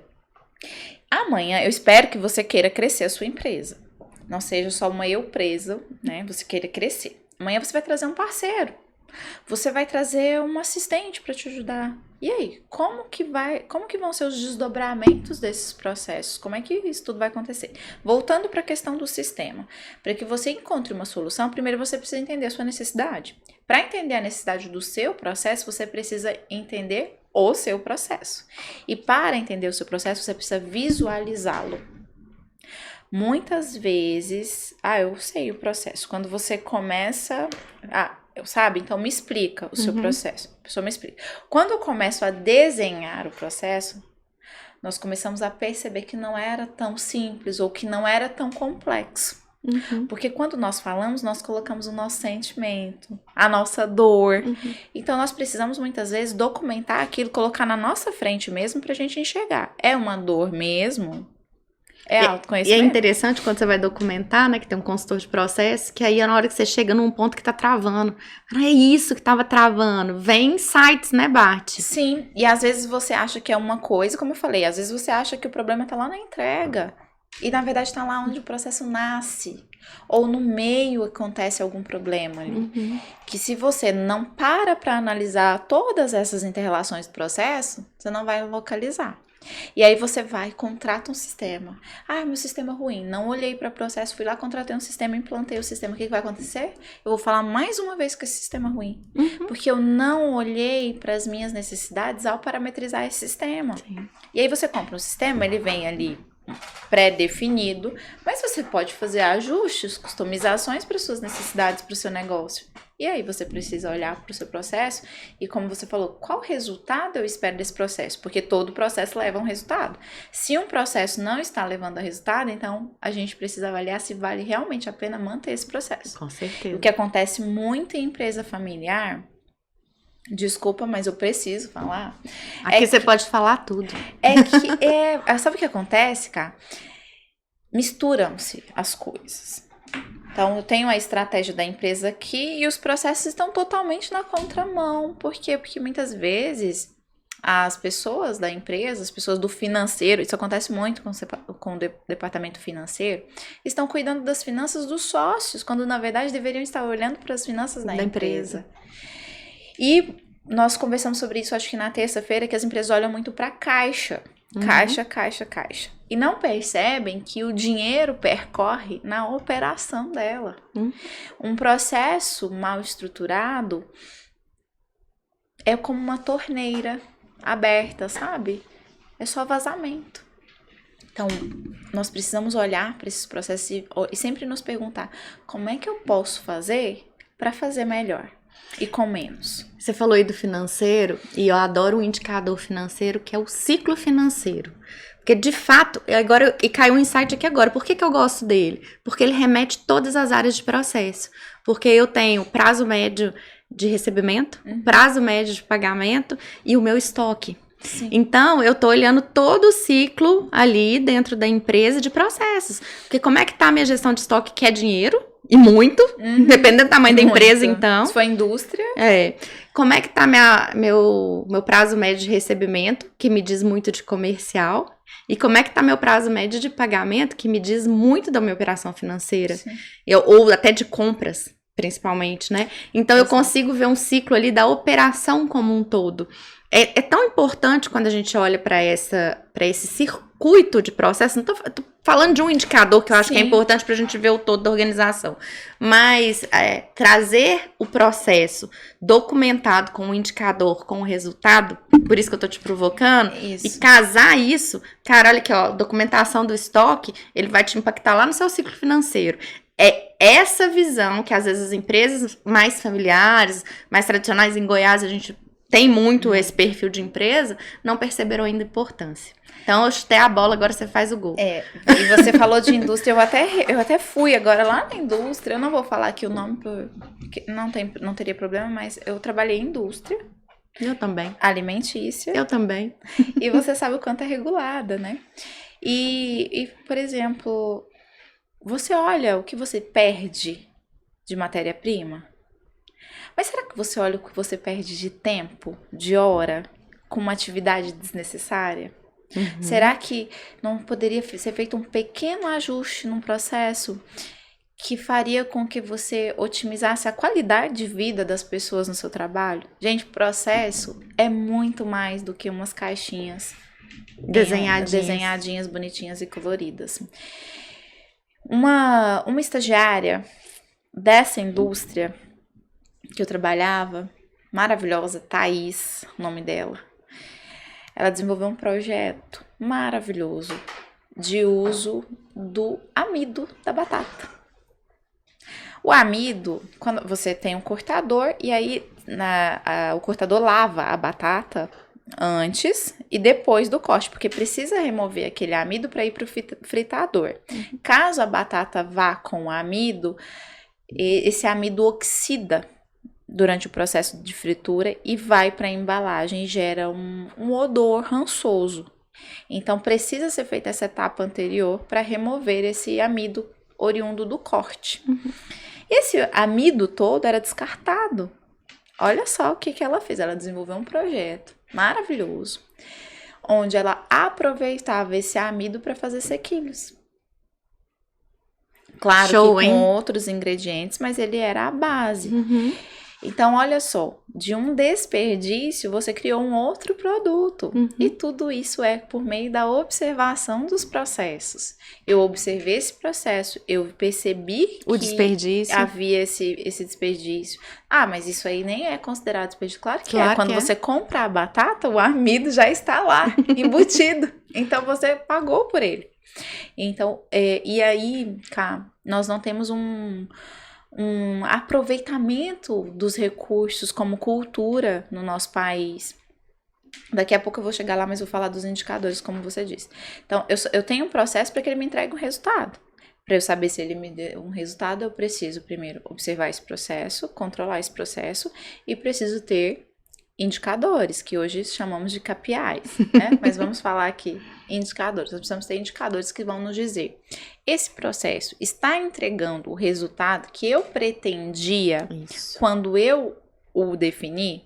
Amanhã, eu espero que você queira crescer a sua empresa. Não seja só uma eu presa, né? Você queira crescer. Amanhã você vai trazer um parceiro. Você vai trazer um assistente para te ajudar. E aí, como que vão ser os desdobramentos desses processos? Como é que isso tudo vai acontecer? Voltando para a questão do sistema. Para que você encontre uma solução, primeiro você precisa entender a sua necessidade. Para entender a necessidade do seu processo, você precisa entender o seu processo. E para entender o seu processo, você precisa visualizá-lo. Muitas vezes, eu sei o processo. Quando você começa, sabe? Então me explica o seu processo. A pessoa me explica. Quando eu começo a desenhar o processo, nós começamos a perceber que não era tão simples ou que não era tão complexo. Porque quando nós falamos, nós colocamos o nosso sentimento, a nossa dor. Então nós precisamos muitas vezes documentar aquilo, colocar na nossa frente mesmo pra gente enxergar. É uma dor mesmo? É autoconhecimento. E é interessante quando você vai documentar, né, que tem um consultor de processo, que aí na hora que você chega num ponto que tá travando, é isso que tava travando, vem insights, né, Bart? Sim, e às vezes você acha que é uma coisa, como eu falei, às vezes você acha que o problema tá lá na entrega, e na verdade tá lá onde o processo nasce, ou no meio acontece algum problema ali, que se você não para analisar todas essas interrelações do processo, você não vai localizar. E aí você vai, contrata um sistema. Meu sistema é ruim, não olhei para o processo, fui lá, contratei um sistema, implantei o sistema. O que vai acontecer? Eu vou falar mais uma vez que esse sistema é ruim. Porque eu não olhei para as minhas necessidades ao parametrizar esse sistema. Sim. E aí você compra um sistema, ele vem ali pré-definido, mas você pode fazer ajustes, customizações para suas necessidades, para o seu negócio. E aí você precisa olhar para o seu processo e, como você falou, qual resultado eu espero desse processo? Porque todo processo leva a um resultado. Se um processo não está levando a resultado, então a gente precisa avaliar se vale realmente a pena manter esse processo. Com certeza. O que acontece muito em empresa familiar, desculpa, mas eu preciso falar. Aqui você pode falar tudo. Sabe o que acontece, cara? Misturam-se as coisas. Então, eu tenho a estratégia da empresa aqui e os processos estão totalmente na contramão. Por quê? Porque muitas vezes as pessoas da empresa, as pessoas do financeiro, isso acontece muito com o departamento financeiro, estão cuidando das finanças dos sócios, quando na verdade deveriam estar olhando para as finanças da empresa. E nós conversamos sobre isso, acho que na terça-feira, que as empresas olham muito para a caixa. Caixa, caixa, caixa. E não percebem que o dinheiro percorre na operação dela. Um processo mal estruturado é como uma torneira aberta, sabe? É só vazamento. Então, nós precisamos olhar para esses processos e sempre nos perguntar: como é que eu posso fazer para fazer melhor e com menos? Você falou aí do financeiro, e eu adoro um indicador financeiro que é o ciclo financeiro. Porque, de fato, e caiu um insight aqui agora. Por que eu gosto dele? Porque ele remete todas as áreas de processo. Porque eu tenho prazo médio de recebimento, prazo médio de pagamento e o meu estoque. Sim. Então, eu tô olhando todo o ciclo ali dentro da empresa de processos. Porque como é que tá a minha gestão de estoque, que é dinheiro, e muito, dependendo do tamanho da empresa, então. Se for indústria. Como é que tá meu prazo médio de recebimento, que me diz muito de comercial. E como é que tá meu prazo médio de pagamento, que me diz muito da minha operação financeira. Ou até de compras, principalmente, né? Então, eu consigo ver um ciclo ali da operação como um todo. É tão importante quando a gente olha para esse circuito de processo. Não tô falando de um indicador que eu acho que é importante para a gente ver o todo da organização. Mas trazer o processo documentado com o indicador, com o resultado, por isso que eu tô te provocando, e casar isso, cara, olha aqui, ó, documentação do estoque, ele vai te impactar lá no seu ciclo financeiro. É essa visão que às vezes as empresas mais familiares, mais tradicionais, em Goiás a gente tem muito esse perfil de empresa, não perceberam ainda a importância. Então, eu chutei a bola, agora você faz o gol. E você falou de indústria, eu até fui agora lá na indústria, eu não vou falar aqui o nome, porque não teria problema, mas eu trabalhei em indústria. Eu também. Alimentícia. Eu também. E você sabe o quanto é regulada, né? E, por exemplo, você olha o que você perde de matéria-prima? Mas será que você olha o que você perde de tempo, de hora, com uma atividade desnecessária? Será que não poderia ser feito um pequeno ajuste num processo que faria com que você otimizasse a qualidade de vida das pessoas no seu trabalho? Gente, processo é muito mais do que umas caixinhas desenhadinhas, bonitinhas e coloridas. Uma estagiária dessa indústria que eu trabalhava, maravilhosa, Thaís, o nome dela, ela desenvolveu um projeto maravilhoso de uso do amido da batata. O amido, quando você tem um cortador, e aí o cortador lava a batata antes e depois do corte, porque precisa remover aquele amido para ir para o fritador. Caso a batata vá com o amido, esse amido oxida durante o processo de fritura e vai para a embalagem e gera um odor rançoso. Então, precisa ser feita essa etapa anterior para remover esse amido oriundo do corte. Esse amido todo era descartado. Olha só o que ela fez. Ela desenvolveu um projeto maravilhoso, onde ela aproveitava esse amido para fazer sequilhos. Claro que com outros ingredientes, mas ele era a base. Então, olha só, de um desperdício, você criou um outro produto. E tudo isso é por meio da observação dos processos. Eu observei esse processo, eu percebi que havia esse desperdício. Ah, mas isso aí nem é considerado desperdício. Claro que é. Quando você compra a batata, o amido já está lá, embutido. Então, você pagou por ele. Então, e aí, cá, nós não temos um aproveitamento dos recursos como cultura no nosso país. Daqui a pouco eu vou chegar lá, mas vou falar dos indicadores, como você disse. Então, eu tenho um processo para que ele me entregue um resultado. Para eu saber se ele me deu um resultado, eu preciso primeiro observar esse processo, controlar esse processo e preciso ter indicadores, que hoje chamamos de KPIs, né? Mas vamos falar aqui indicadores. Nós precisamos ter indicadores que vão nos dizer: esse processo está entregando o resultado que eu pretendia quando eu o defini?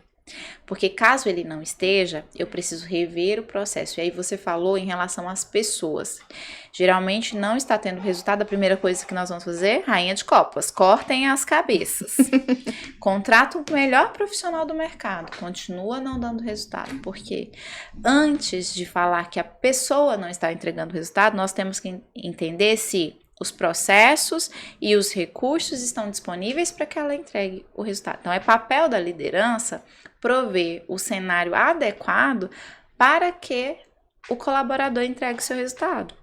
Porque caso ele não esteja, eu preciso rever o processo. E aí você falou em relação às pessoas. Geralmente não está tendo resultado. A primeira coisa que nós vamos fazer, rainha de copas, cortem as cabeças. Contrata o melhor profissional do mercado. Continua não dando resultado. Porque antes de falar que a pessoa não está entregando resultado, nós temos que entender se os processos e os recursos estão disponíveis para que ela entregue o resultado. Então, é papel da liderança prover o cenário adequado para que o colaborador entregue o seu resultado.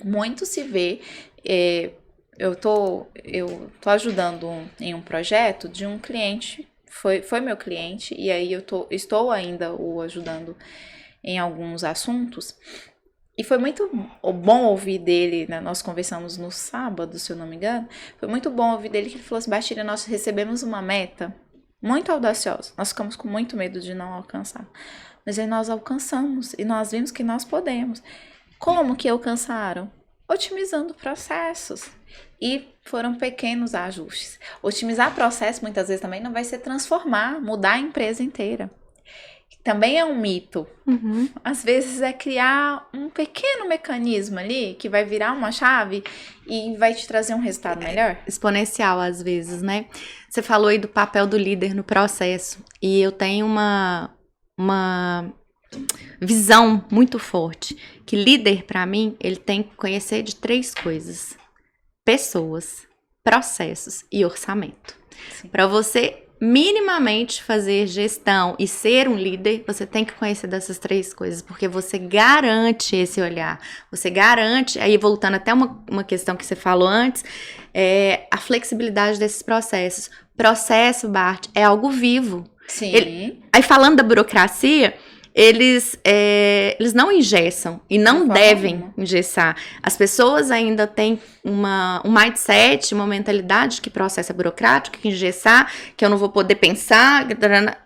Muito se vê, eu tô ajudando em um projeto de um cliente, foi meu cliente, e aí estou ainda o ajudando em alguns assuntos. E foi muito bom ouvir dele, né? Nós conversamos no sábado, se eu não me engano. Foi muito bom ouvir dele que ele falou assim: Bastilha, nós recebemos uma meta muito audaciosa. Nós ficamos com muito medo de não alcançar. Mas aí nós alcançamos e nós vimos que nós podemos. Como que alcançaram? Otimizando processos. E foram pequenos ajustes. Otimizar processo muitas vezes também não vai ser transformar, mudar a empresa inteira. Também é um mito. Às vezes é criar um pequeno mecanismo ali que vai virar uma chave e vai te trazer um resultado melhor. Exponencial às vezes, né? Você falou aí do papel do líder no processo. E eu tenho uma visão muito forte. Que líder, para mim, ele tem que conhecer de 3 coisas: pessoas, processos e orçamento. Para você minimamente fazer gestão e ser um líder, você tem que conhecer dessas 3 coisas, porque você garante esse olhar, você garante, aí voltando até uma questão que você falou antes, a flexibilidade desses processos. Processo, Bart, é algo vivo. Sim. Aí falando da burocracia, eles não engessam e não devem engessar. As pessoas ainda têm um mindset, uma mentalidade que processo é burocrático, que engessar, que eu não vou poder pensar.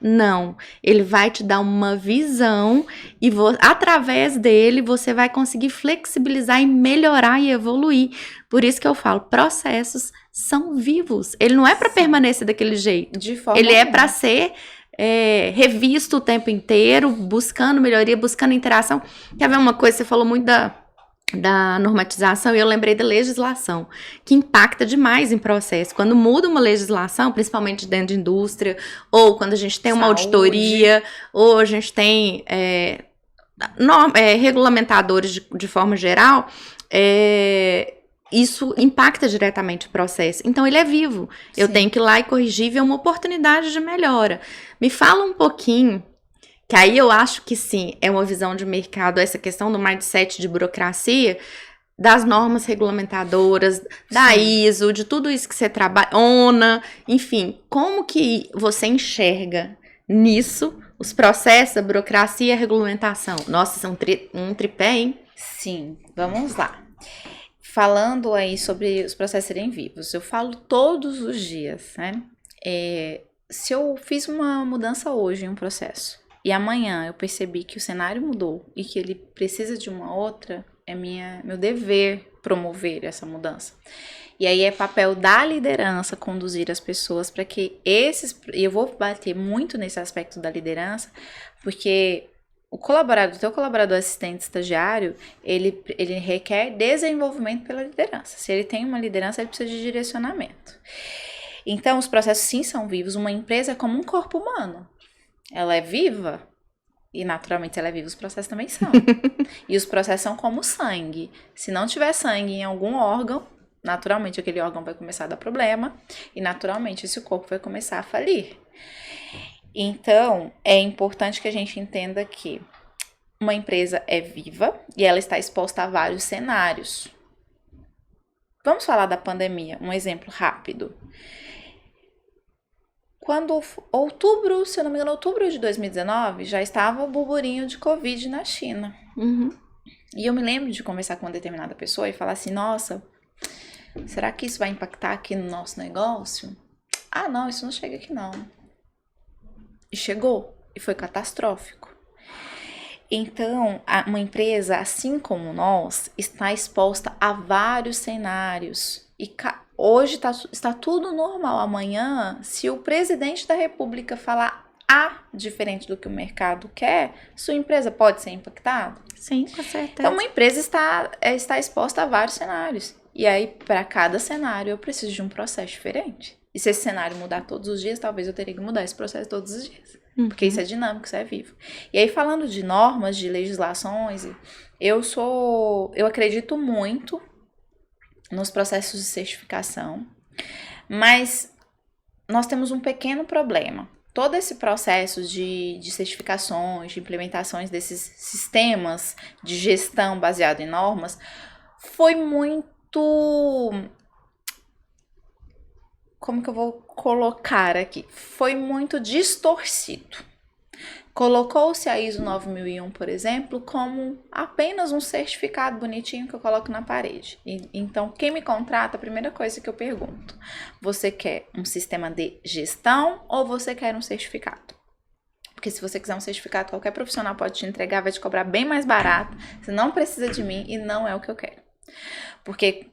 Não, ele vai te dar uma visão e através dele você vai conseguir flexibilizar e melhorar e evoluir. Por isso que eu falo, processos são vivos. Ele não é para permanecer daquele jeito. De forma ele é para ser revisto o tempo inteiro, buscando melhoria, buscando interação. Quer ver uma coisa? Você falou muito da normatização e eu lembrei da legislação, que impacta demais em processo. Quando muda uma legislação, principalmente dentro de indústria, ou quando a gente tem uma auditoria, ou a gente tem regulamentadores de forma geral, isso impacta diretamente o processo. Então, ele é vivo. Sim. Eu tenho que ir lá e corrigir, ver uma oportunidade de melhora. Me fala um pouquinho, que aí eu acho que sim, é uma visão de mercado, essa questão do mindset de burocracia, das normas regulamentadoras, da ISO, de tudo isso que você trabalha, ONA, enfim. Como que você enxerga nisso os processos, a burocracia e a regulamentação? Nossa, são um tripé, hein? Sim, vamos lá. Falando aí sobre os processos serem vivos, eu falo todos os dias, né? Se eu fiz uma mudança hoje em um processo e amanhã eu percebi que o cenário mudou e que ele precisa de uma outra, é meu dever promover essa mudança. E aí é papel da liderança conduzir as pessoas para que e eu vou bater muito nesse aspecto da liderança, porque o teu colaborador assistente estagiário, ele requer desenvolvimento pela liderança. Se ele tem uma liderança, ele precisa de direcionamento. Então, os processos sim são vivos. Uma empresa é como um corpo humano. Ela é viva e, naturalmente, ela é viva. Os processos também são. E os processos são como sangue. Se não tiver sangue em algum órgão, naturalmente, aquele órgão vai começar a dar problema e, naturalmente, esse corpo vai começar a falir. Então, é importante que a gente entenda que uma empresa é viva e ela está exposta a vários cenários. Vamos falar da pandemia, um exemplo rápido. Quando outubro, se eu não me engano, outubro de 2019, já estava o burburinho de Covid na China. E eu me lembro de conversar com uma determinada pessoa e falar assim, nossa, será que isso vai impactar aqui no nosso negócio? Ah, não, isso não chega aqui não. E chegou, e foi catastrófico. Então, uma empresa, assim como nós, está exposta a vários cenários. E hoje está tudo normal. Amanhã, se o presidente da República falar A diferente do que o mercado quer, sua empresa pode ser impactada? Sim, com certeza. Então, uma empresa está exposta a vários cenários. E aí, para cada cenário, eu preciso de um processo diferente. E se esse cenário mudar todos os dias, talvez eu teria que mudar esse processo todos os dias. Porque isso é dinâmico, isso é vivo. E aí, falando de normas, de legislações, eu acredito muito nos processos de certificação, mas nós temos um pequeno problema. Todo esse processo de certificações, de implementações desses sistemas de gestão baseado em normas, foi muito... Como que eu vou colocar aqui? Foi muito distorcido. Colocou-se a ISO 9001, por exemplo, como apenas um certificado bonitinho que eu coloco na parede. Então, quem me contrata, a primeira coisa que eu pergunto, você quer um sistema de gestão ou você quer um certificado? Porque se você quiser um certificado, qualquer profissional pode te entregar, vai te cobrar bem mais barato, você não precisa de mim e não é o que eu quero. Porque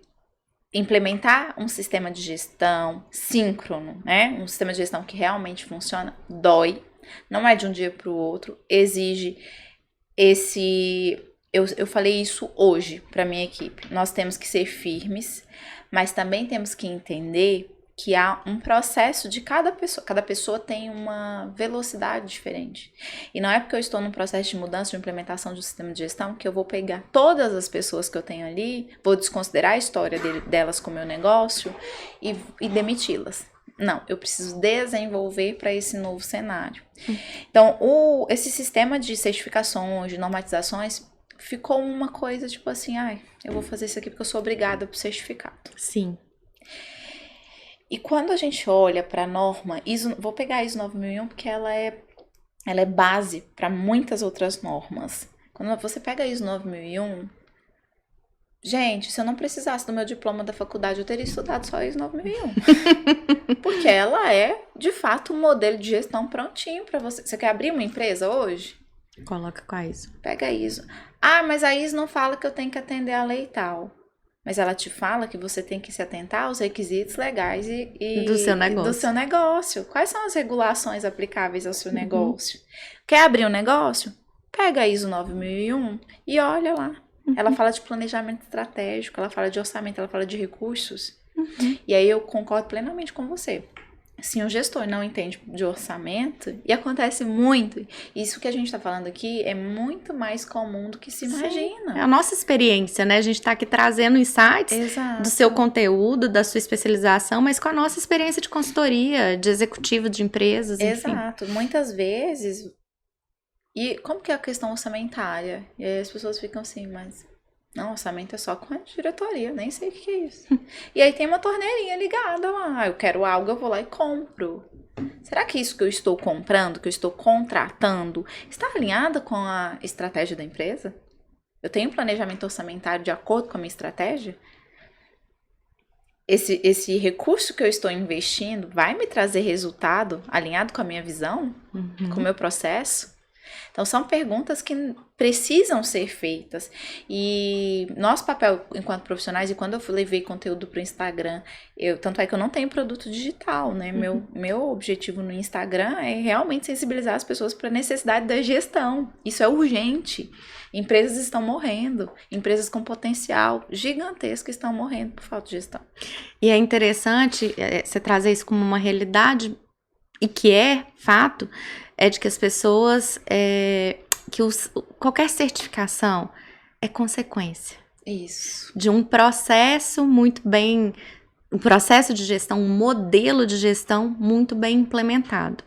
implementar um sistema de gestão síncrono, né? Um sistema de gestão que realmente funciona, dói. Não é de um dia para o outro. Exige esse... Eu falei isso hoje para minha equipe. Nós temos que ser firmes, mas também temos que entender que há um processo de cada pessoa. Cada pessoa tem uma velocidade diferente. E não é porque eu estou num processo de mudança, de implementação de um sistema de gestão, que eu vou pegar todas as pessoas que eu tenho ali, vou desconsiderar a história delas com o meu negócio e demiti-las. Não, eu preciso desenvolver para esse novo cenário. Então, esse sistema de certificações, de normatizações, ficou uma coisa tipo assim, eu vou fazer isso aqui porque eu sou obrigada pro certificado. Sim. E quando a gente olha para a norma, vou pegar a ISO 9001 porque ela é base para muitas outras normas. Quando você pega a ISO 9001, gente, se eu não precisasse do meu diploma da faculdade, eu teria estudado só a ISO 9001. Porque ela é, de fato, um modelo de gestão prontinho para você. Você quer abrir uma empresa hoje? Coloca com a ISO. Pega a ISO. Mas a ISO não fala que eu tenho que atender a lei tal. Mas ela te fala que você tem que se atentar aos requisitos legais do seu negócio. Do seu negócio. Quais são as regulações aplicáveis ao seu negócio? Quer abrir um negócio? Pega a ISO 9001 e olha lá. Ela fala de planejamento estratégico, ela fala de orçamento, ela fala de recursos. E aí eu concordo plenamente com você. Se um gestor não entende de orçamento, e acontece muito, isso que a gente está falando aqui é muito mais comum do que se imagina. É a nossa experiência, né? A gente está aqui trazendo insights Exato. Do seu conteúdo, da sua especialização, mas com a nossa experiência de consultoria, de executivo de empresas, enfim. Exato. Muitas vezes... E como que é a questão orçamentária? E aí as pessoas ficam assim, mas... Não, orçamento é só com a diretoria, nem sei o que é isso. E aí tem uma torneirinha ligada lá. Eu quero algo, eu vou lá e compro. Será que isso que eu estou comprando, que eu estou contratando, está alinhada com a estratégia da empresa? Eu tenho um planejamento orçamentário de acordo com a minha estratégia? Esse recurso que eu estou investindo vai me trazer resultado alinhado com a minha visão? Com o meu processo? Então, são perguntas que precisam ser feitas. E nosso papel enquanto profissionais, e quando eu levei conteúdo para o Instagram, tanto é que eu não tenho produto digital, né? Meu objetivo no Instagram é realmente sensibilizar as pessoas para a necessidade da gestão. Isso é urgente. Empresas estão morrendo. Empresas com potencial gigantesco estão morrendo por falta de gestão. E é interessante você trazer isso como uma realidade, e que é fato, é de que as pessoas, qualquer certificação é consequência. Isso. De um processo muito bem, um processo de gestão, um modelo de gestão muito bem implementado.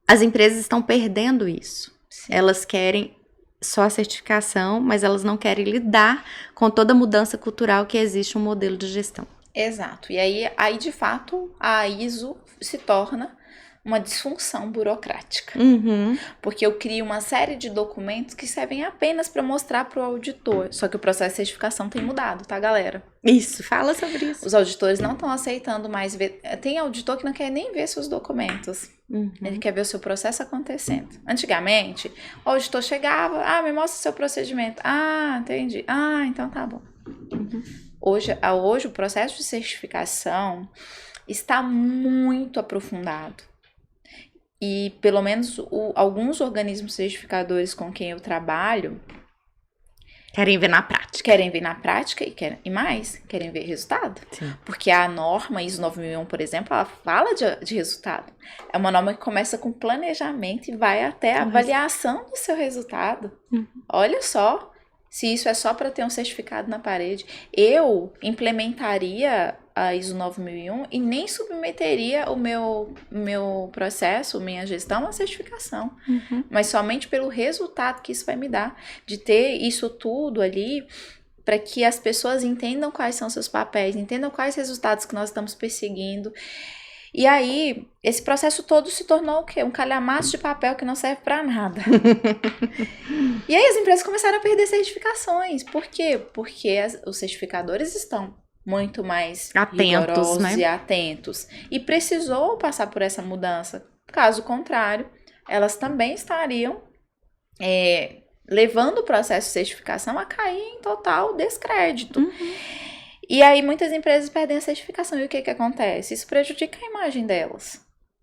As empresas estão perdendo isso. Sim. Elas querem só a certificação, mas elas não querem lidar com toda a mudança cultural que existe um modelo de gestão. Exato. E aí de fato, a ISO se torna uma disfunção burocrática. Porque eu crio uma série de documentos que servem apenas para mostrar para o auditor. Só que o processo de certificação tem mudado, tá, galera? Isso, fala sobre isso. Os auditores não estão aceitando mais ver. Tem auditor que não quer nem ver seus documentos. Ele quer ver o seu processo acontecendo. Antigamente, o auditor chegava, me mostra o seu procedimento. Entendi. Então tá bom. Hoje o processo de certificação está muito aprofundado. E pelo menos alguns organismos certificadores com quem eu trabalho querem ver na prática. Querem ver resultado. Sim. Porque a norma ISO 9001, por exemplo, ela fala de resultado. É uma norma que começa com planejamento e vai até a avaliação do seu resultado. Olha só, se isso é só para ter um certificado na parede. Eu implementaria a ISO 9001 e nem submeteria o meu processo, minha gestão à certificação. Mas somente pelo resultado que isso vai me dar. De ter isso tudo ali para que as pessoas entendam quais são seus papéis, entendam quais resultados que nós estamos perseguindo. E aí, esse processo todo se tornou o quê? Um calhamaço de papel que não serve para nada. E aí as empresas começaram a perder certificações. Por quê? Porque os certificadores estão muito mais rigorosos, né? E atentos. E precisou passar por essa mudança. Caso contrário, elas também estariam levando o processo de certificação a cair em total descrédito. E aí muitas empresas perdem a certificação. E o que acontece? Isso prejudica a imagem delas.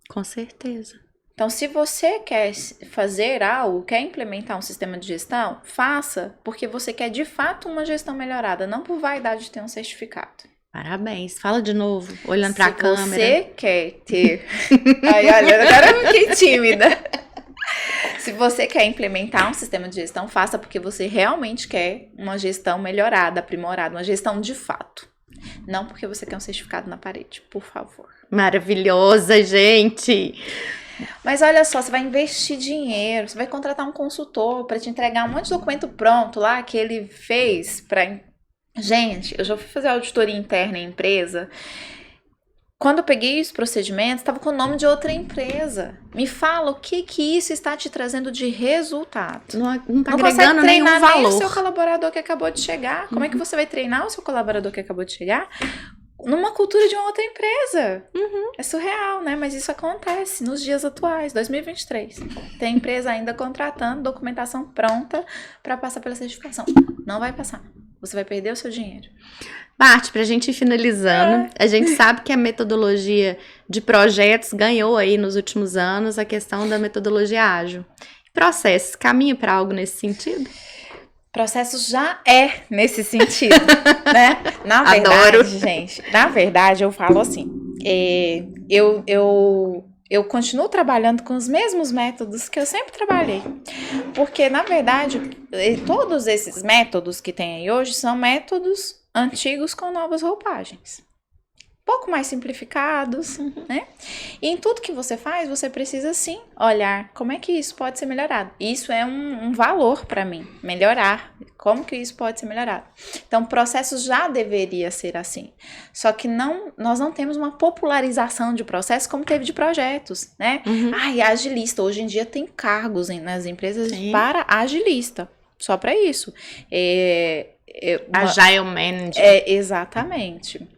Com certeza. Então, se você quer fazer algo, quer implementar um sistema de gestão, faça, porque você quer de fato uma gestão melhorada, não por vaidade de ter um certificado. Parabéns. Fala de novo, olhando para a câmera. Se você quer ter... Ai, olha, agora eu fiquei tímida. Se você quer implementar um sistema de gestão, faça porque você realmente quer uma gestão melhorada, aprimorada, uma gestão de fato. Não porque você quer um certificado na parede, por favor. Maravilhosa, gente! Mas olha só, você vai investir dinheiro, você vai contratar um consultor para te entregar um monte de documento pronto lá que ele fez para... Gente, eu já fui fazer auditoria interna em empresa. Quando eu peguei os procedimentos, estava com o nome de outra empresa. Me fala o que isso está te trazendo de resultado. Não está agregando nenhum valor. Não consegue treinar nem o seu colaborador que acabou de chegar. Como é que você vai treinar o seu colaborador que acabou de chegar numa cultura de uma outra empresa? É surreal, né? Mas isso acontece nos dias atuais, 2023. Tem empresa ainda contratando documentação pronta para passar pela certificação. Não vai passar. Você vai perder o seu dinheiro. Bart, pra gente ir finalizando, a gente sabe que a metodologia de projetos ganhou aí nos últimos anos a questão da metodologia ágil. Processos, caminha para algo nesse sentido? Processos já é nesse sentido, né? Na verdade, Adoro. Gente, na verdade eu falo assim, eu continuo trabalhando com os mesmos métodos que eu sempre trabalhei. Porque, na verdade, todos esses métodos que tem aí hoje são métodos antigos com novas roupagens. Pouco mais simplificados, né? E em tudo que você faz, você precisa, sim, olhar como é que isso pode ser melhorado. Isso é um valor para mim, melhorar. Como que isso pode ser melhorado? Então, o processo já deveria ser assim. Só que nós não temos uma popularização de processo como teve de projetos, né? Agilista. Hoje em dia tem cargos nas empresas para agilista. Só para isso. Agile Manager. Exatamente.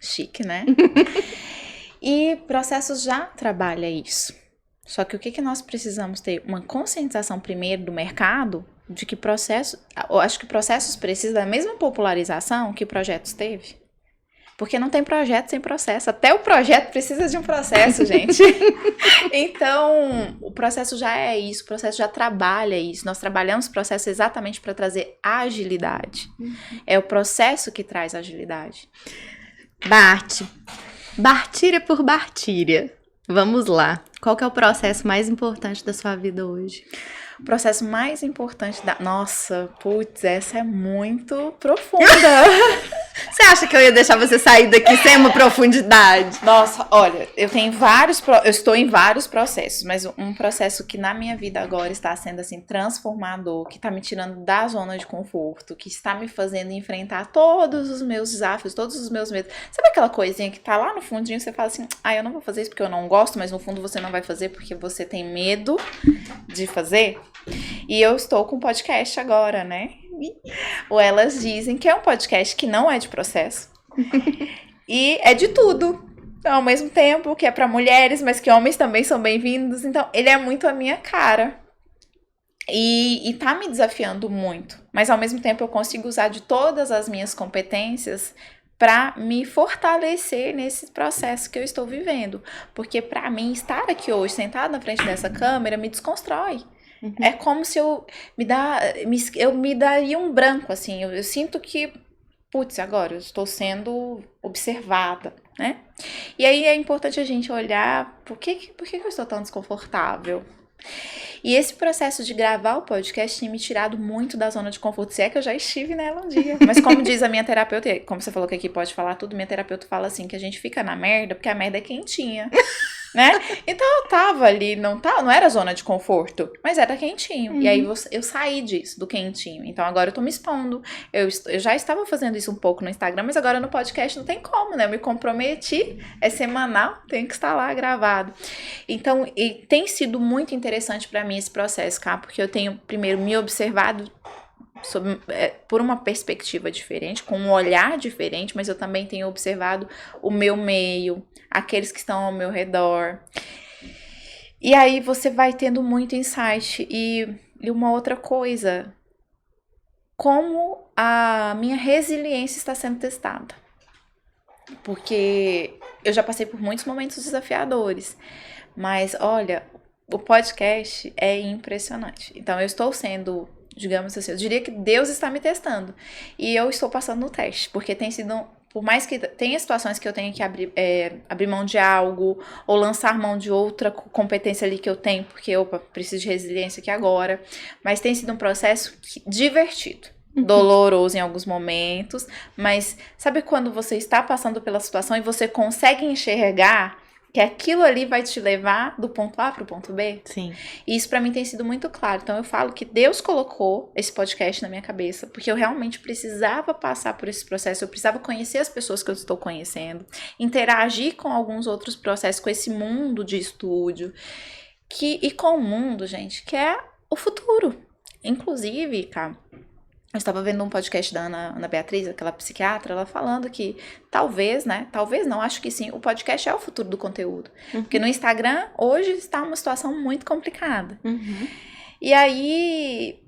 Chique, né? E processos já trabalha isso. Só que o que nós precisamos ter? Uma conscientização primeiro do mercado de que eu acho que processos precisam da mesma popularização que projetos teve. Porque não tem projeto sem processo. Até o projeto precisa de um processo, gente. Então, o processo já é isso, o processo já trabalha isso. Nós trabalhamos o processo exatamente para trazer agilidade. É o processo que traz agilidade. Bart, Bartíria por Bartíria. Vamos lá. Qual que é o processo mais importante da sua vida hoje? O processo mais importante Nossa, putz, essa é muito profunda. Você acha que eu ia deixar você sair daqui sem uma profundidade? Nossa, olha, eu estou em vários processos, mas um processo que na minha vida agora está sendo assim transformador, que está me tirando da zona de conforto, que está me fazendo enfrentar todos os meus desafios, todos os meus medos. Sabe aquela coisinha que tá lá no fundinho, você fala assim: "Ah, eu não vou fazer isso porque eu não gosto", mas no fundo você não vai fazer porque você tem medo de fazer? E eu estou com um podcast agora, né? O Elas Dizem, que é um podcast que não é de processo. E é de tudo. Ao mesmo tempo que é para mulheres, mas que homens também são bem-vindos. Então, ele é muito a minha cara. E tá me desafiando muito. Mas, ao mesmo tempo, eu consigo usar de todas as minhas competências para me fortalecer nesse processo que eu estou vivendo. Porque, para mim, estar aqui hoje, sentado na frente dessa câmera, me desconstrói. Uhum. É como se eu me daria um branco, assim. Eu sinto que, putz, agora eu estou sendo observada, né? E aí é importante a gente olhar por que eu estou tão desconfortável. E esse processo de gravar o podcast tem me tirado muito da zona de conforto. Se é que eu já estive nela um dia. Mas como diz a minha terapeuta, como você falou que aqui pode falar tudo, minha terapeuta fala assim, que a gente fica na merda porque a merda é quentinha. Né? Então eu tava ali, não era zona de conforto, mas era quentinho. Uhum. E aí eu saí disso, do quentinho. Então agora eu tô me expondo. Eu já estava fazendo isso um pouco no Instagram, mas agora no podcast não tem como, né? Eu me comprometi, é semanal, tem que estar lá gravado. Então, e tem sido muito interessante pra mim esse processo, cara, porque eu tenho primeiro me observado por uma perspectiva diferente, com um olhar diferente, mas eu também tenho observado o meu meio, aqueles que estão ao meu redor. E aí você vai tendo muito insight. E uma outra coisa, como a minha resiliência está sendo testada. Porque eu já passei por muitos momentos desafiadores, mas olha, o podcast é impressionante. Então eu estou sendo, digamos assim, eu diria que Deus está me testando. E eu estou passando no teste, porque tem sido, por mais que tenha situações que eu tenha que abrir mão de algo, ou lançar mão de outra competência ali que eu tenho, porque, preciso de resiliência aqui agora. Mas tem sido um processo divertido. Doloroso em alguns momentos, mas sabe quando você está passando pela situação e você consegue enxergar que aquilo ali vai te levar do ponto A para o ponto B? Sim. E isso para mim tem sido muito claro. Então eu falo que Deus colocou esse podcast na minha cabeça, porque eu realmente precisava passar por esse processo, eu precisava conhecer as pessoas que eu estou conhecendo, interagir com alguns outros processos, com esse mundo de estúdio, e com o mundo, gente, que é o futuro. Inclusive, cara, eu estava vendo um podcast da Ana Beatriz, aquela psiquiatra, ela falando que talvez, né? Talvez não, acho que sim, o podcast é o futuro do conteúdo. Uhum. Porque no Instagram, hoje, está uma situação muito complicada. Uhum. E aí,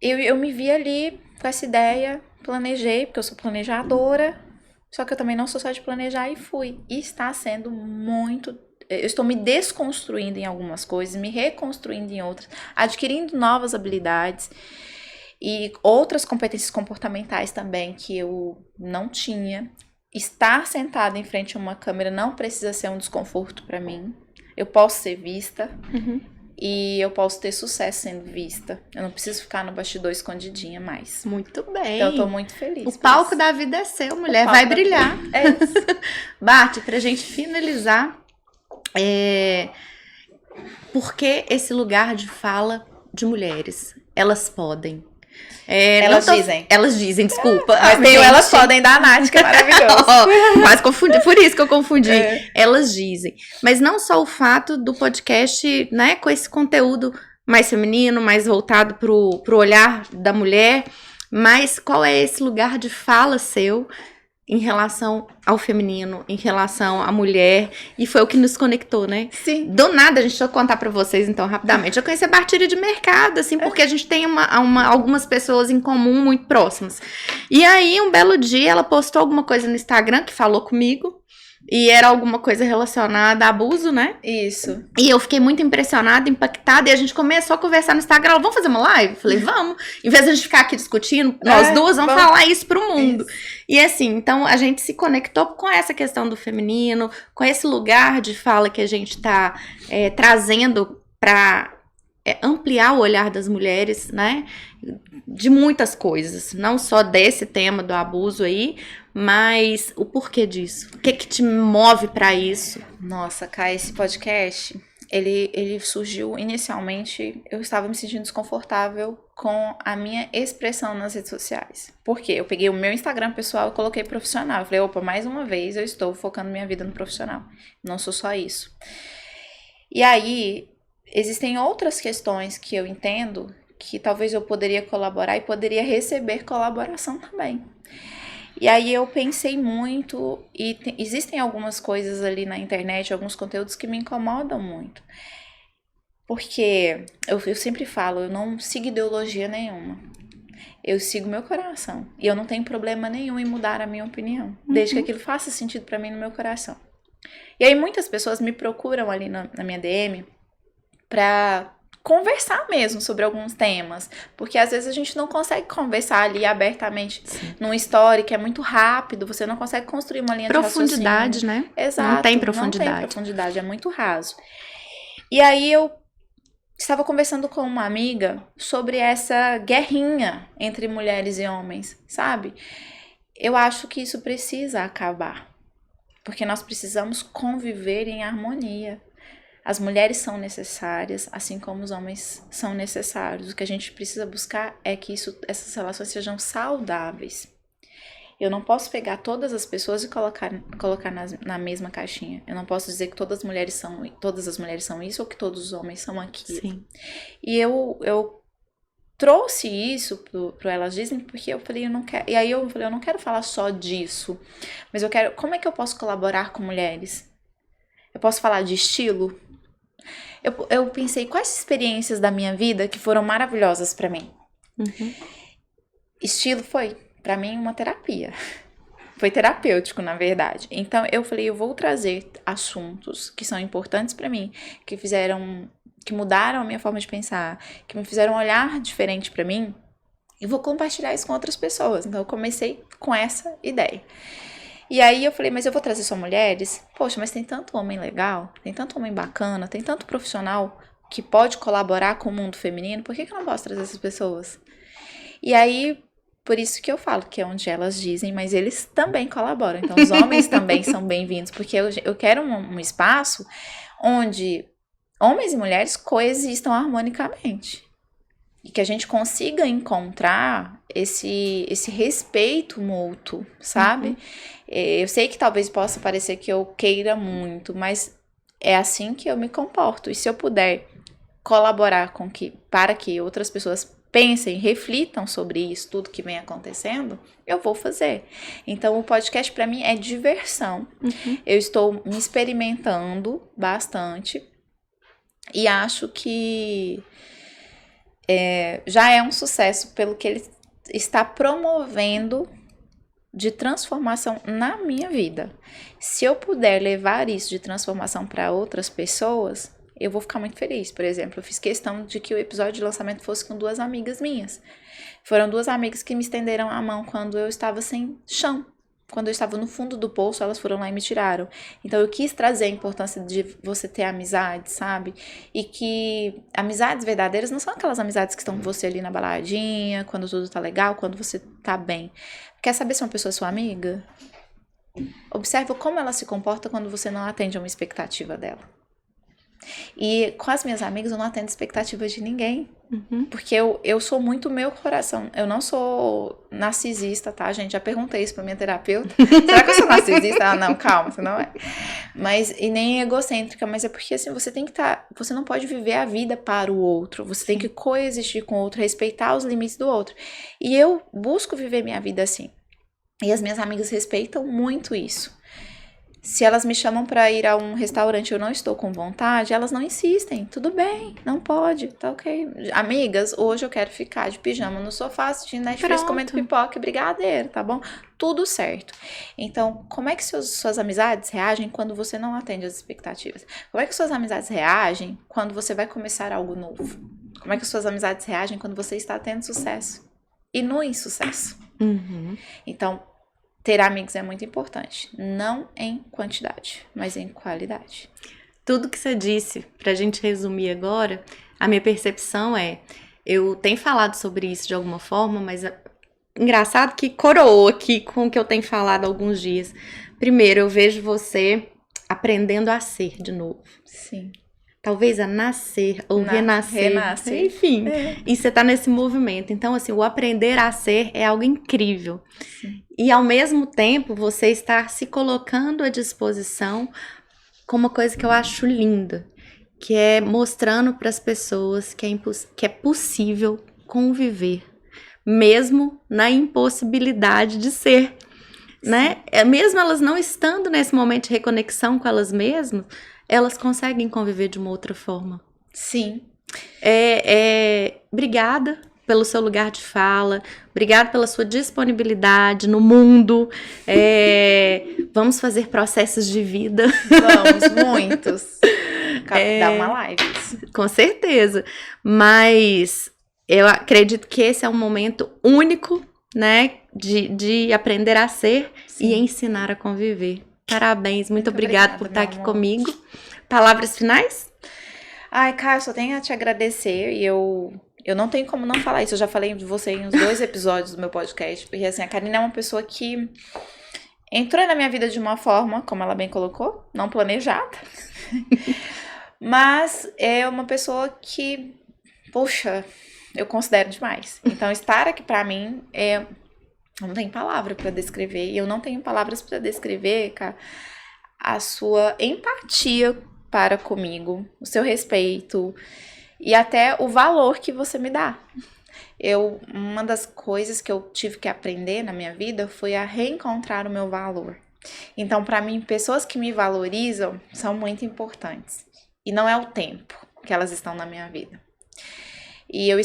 eu me vi ali com essa ideia, planejei, porque eu sou planejadora, só que eu também não sou só de planejar, e fui. E está sendo muito... Eu estou me desconstruindo em algumas coisas, me reconstruindo em outras, adquirindo novas habilidades... E outras competências comportamentais também que eu não tinha. Estar sentada em frente a uma câmera não precisa ser um desconforto para mim. Eu posso ser vista e eu posso ter sucesso sendo vista. Eu não preciso ficar no bastidor escondidinha mais. Muito bem. Então eu tô muito feliz. O palco isso. Da vida é seu, mulher. Vai brilhar. É isso. Bart, pra gente finalizar, por que esse lugar de fala de mulheres? Elas podem. Elas dizem, desculpa. Mas tem Elas Podem da Nath, que é maravilhoso. Mas confundi, por isso que eu confundi. Elas dizem. Mas não só o fato do podcast, né, com esse conteúdo mais feminino, mais voltado pro olhar da mulher, mas qual é esse lugar de fala seu em relação ao feminino, em relação à mulher, e foi o que nos conectou, né? Sim. Do nada, deixa eu contar pra vocês, então, rapidamente. Eu conheci a Bartira de mercado, assim, porque a gente tem algumas pessoas em comum muito próximas. E aí, um belo dia, ela postou alguma coisa no Instagram que falou comigo, e era alguma coisa relacionada a abuso, né? Isso. E eu fiquei muito impressionada, impactada, e a gente começou a conversar no Instagram. Ela, vamos fazer uma live? Eu falei, vamos. Em vez de a gente ficar aqui discutindo, nós duas vamos falar isso pro mundo. Isso. E assim, então a gente se conectou com essa questão do feminino, com esse lugar de fala que a gente tá trazendo pra ampliar o olhar das mulheres, né? De muitas coisas, não só desse tema do abuso aí, mas o porquê disso? O que te move para isso? Nossa, Kai, esse podcast, ele surgiu inicialmente, eu estava me sentindo desconfortável com a minha expressão nas redes sociais. Por quê? Eu peguei o meu Instagram pessoal e coloquei profissional. Eu falei, opa, mais uma vez eu estou focando minha vida no profissional. Não sou só isso. E aí, existem outras questões que eu entendo que talvez eu poderia colaborar e poderia receber colaboração também. E aí eu pensei muito, e existem algumas coisas ali na internet, alguns conteúdos que me incomodam muito. Porque eu sempre falo, eu não sigo ideologia nenhuma. Eu sigo meu coração. E eu não tenho problema nenhum em mudar a minha opinião, desde que aquilo faça sentido pra mim no meu coração. E aí muitas pessoas me procuram ali na minha DM pra conversar mesmo sobre alguns temas, porque às vezes a gente não consegue conversar ali abertamente num story que é muito rápido, você não consegue construir uma linha de raciocínio. Profundidade, né? Exato. Não tem profundidade. Não tem profundidade, é muito raso. E aí eu estava conversando com uma amiga sobre essa guerrinha entre mulheres e homens, sabe? Eu acho que isso precisa acabar, porque nós precisamos conviver em harmonia. As mulheres são necessárias, assim como os homens são necessários. O que a gente precisa buscar é que essas relações sejam saudáveis. Eu não posso pegar todas as pessoas e colocar na mesma caixinha. Eu não posso dizer que todas as mulheres são isso ou que todos os homens são aquilo. Sim. E eu trouxe isso pro Elas Dizem porque eu falei, eu não quero. E aí eu falei, eu não quero falar só disso, mas eu quero. Como é que eu posso colaborar com mulheres? Eu posso falar de estilo? Eu pensei, quais experiências da minha vida que foram maravilhosas pra mim? Estilo foi, pra mim, uma terapia. Foi terapêutico, na verdade. Então, eu falei, eu vou trazer assuntos que são importantes pra mim, que mudaram a minha forma de pensar, que me fizeram olhar diferente pra mim, e vou compartilhar isso com outras pessoas. Então, eu comecei com essa ideia. E aí eu falei, mas eu vou trazer só mulheres? Poxa, mas tem tanto homem legal, tem tanto homem bacana, tem tanto profissional que pode colaborar com o mundo feminino, por que eu não posso trazer essas pessoas? E aí, por isso que eu falo que é onde Elas Dizem, mas eles também colaboram. Então, os homens também são bem-vindos, porque eu quero um espaço onde homens e mulheres coexistam harmonicamente. E que a gente consiga encontrar esse respeito mútuo, sabe? Eu sei que talvez possa parecer que eu queira muito, mas é assim que eu me comporto. E se eu puder colaborar para que outras pessoas pensem, reflitam sobre isso, tudo que vem acontecendo, eu vou fazer. Então, o podcast para mim é diversão. Eu estou me experimentando bastante e acho que já é um sucesso pelo que ele está promovendo de transformação na minha vida. Se eu puder levar isso de transformação para outras pessoas, eu vou ficar muito feliz. Por exemplo, eu fiz questão de que o episódio de lançamento fosse com 2 amigas minhas. Foram 2 amigas que me estenderam a mão quando eu estava sem chão. Quando eu estava no fundo do poço, elas foram lá e me tiraram. Então, eu quis trazer a importância de você ter amizade, sabe? E que amizades verdadeiras não são aquelas amizades que estão com você ali na baladinha, quando tudo tá legal, quando você tá bem. Quer saber se uma pessoa é sua amiga? Observa como ela se comporta quando você não atende a uma expectativa dela. E com as minhas amigas eu não atendo expectativas de ninguém. Porque eu sou muito meu coração. Eu não sou narcisista, tá, gente? Já perguntei isso pra minha terapeuta. Será que eu sou narcisista? Ah, não, calma, você não é. E nem egocêntrica, mas é porque assim, você tem que você não pode viver a vida para o outro. Você tem que coexistir com o outro, respeitar os limites do outro. E eu busco viver minha vida assim. E as minhas amigas respeitam muito isso. Se elas me chamam pra ir a um restaurante e eu não estou com vontade, elas não insistem. Tudo bem, não pode, tá ok. Amigas, hoje eu quero ficar de pijama no sofá assistindo Netflix, comendo pipoca e brigadeiro, tá bom? Tudo certo. Então, como é que suas amizades reagem quando você não atende as expectativas? Como é que suas amizades reagem quando você vai começar algo novo? Como é que suas amizades reagem quando você está tendo sucesso? E no insucesso. Então, ter amigos é muito importante, não em quantidade, mas em qualidade. Tudo que você disse, pra gente resumir agora, a minha percepção eu tenho falado sobre isso de alguma forma, mas engraçado que coroou aqui com o que eu tenho falado há alguns dias. Primeiro, eu vejo você aprendendo a ser de novo. Sim. Talvez a nascer ou renascer. Enfim, e você tá nesse movimento. Então, assim, o aprender a ser é algo incrível. Sim. E, ao mesmo tempo, você está se colocando à disposição com uma coisa que eu acho linda, que é mostrando para as pessoas que é possível conviver, mesmo na impossibilidade de ser, né? Mesmo elas não estando nesse momento de reconexão com elas mesmas, elas conseguem conviver de uma outra forma. Sim. Obrigada pelo seu lugar de fala, obrigada pela sua disponibilidade no mundo. Vamos fazer processos de vida. Vamos, muitos. Dar uma live. Com certeza. Mas eu acredito que esse é um momento único, né, de aprender a ser. Sim. E ensinar a conviver. Parabéns, muito obrigada por estar aqui comigo. Palavras finais? Ai, Caio, só tenho a te agradecer e eu não tenho como não falar isso. Eu já falei de você em uns 2 episódios do meu podcast, porque assim, a Karina é uma pessoa que entrou na minha vida de uma forma, como ela bem colocou, não planejada, mas é uma pessoa que, poxa, eu considero demais. Então, estar aqui pra mim não tem palavra pra descrever. E eu não tenho palavras pra descrever, cara, a sua empatia para comigo, o seu respeito e até o valor que você me dá. Uma das coisas que eu tive que aprender na minha vida foi a reencontrar o meu valor. Então, pra mim, pessoas que me valorizam são muito importantes. E não é o tempo que elas estão na minha vida. E eu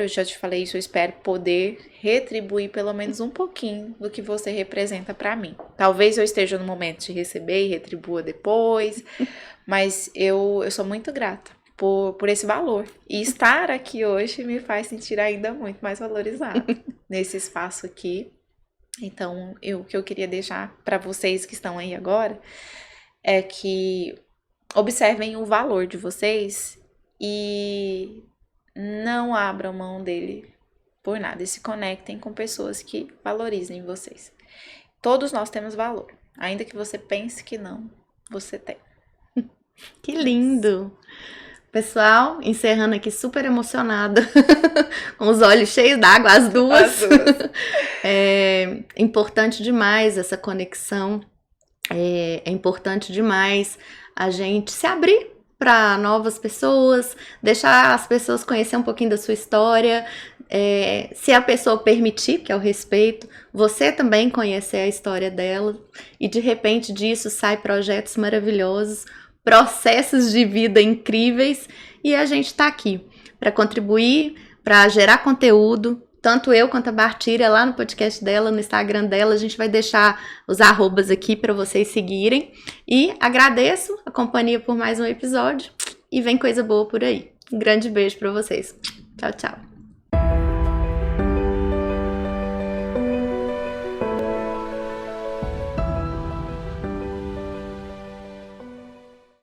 já te falei isso, eu espero poder retribuir pelo menos um pouquinho do que você representa pra mim. Talvez eu esteja no momento de receber e retribua depois, mas eu sou muito grata por esse valor. E estar aqui hoje me faz sentir ainda muito mais valorizada nesse espaço aqui. Então, o que eu queria deixar pra vocês que estão aí agora é que observem o valor de vocês e não abram mão dele por nada e se conectem com pessoas que valorizem vocês. Todos nós temos valor, ainda que você pense que não, você tem. Que lindo! Pessoal, encerrando aqui super emocionada, com os olhos cheios d'água, as duas. É importante demais essa conexão, é importante demais a gente se abrir para novas pessoas, deixar as pessoas conhecer um pouquinho da sua história, se a pessoa permitir, que é o respeito, você também conhecer a história dela, e de repente disso sai projetos maravilhosos, processos de vida incríveis, e a gente tá aqui para contribuir, para gerar conteúdo, tanto eu quanto a Bartíria lá no podcast dela, no Instagram dela, a gente vai deixar os arrobas aqui para vocês seguirem. E agradeço a companhia por mais um episódio e vem coisa boa por aí. Um grande beijo para vocês. Tchau, tchau.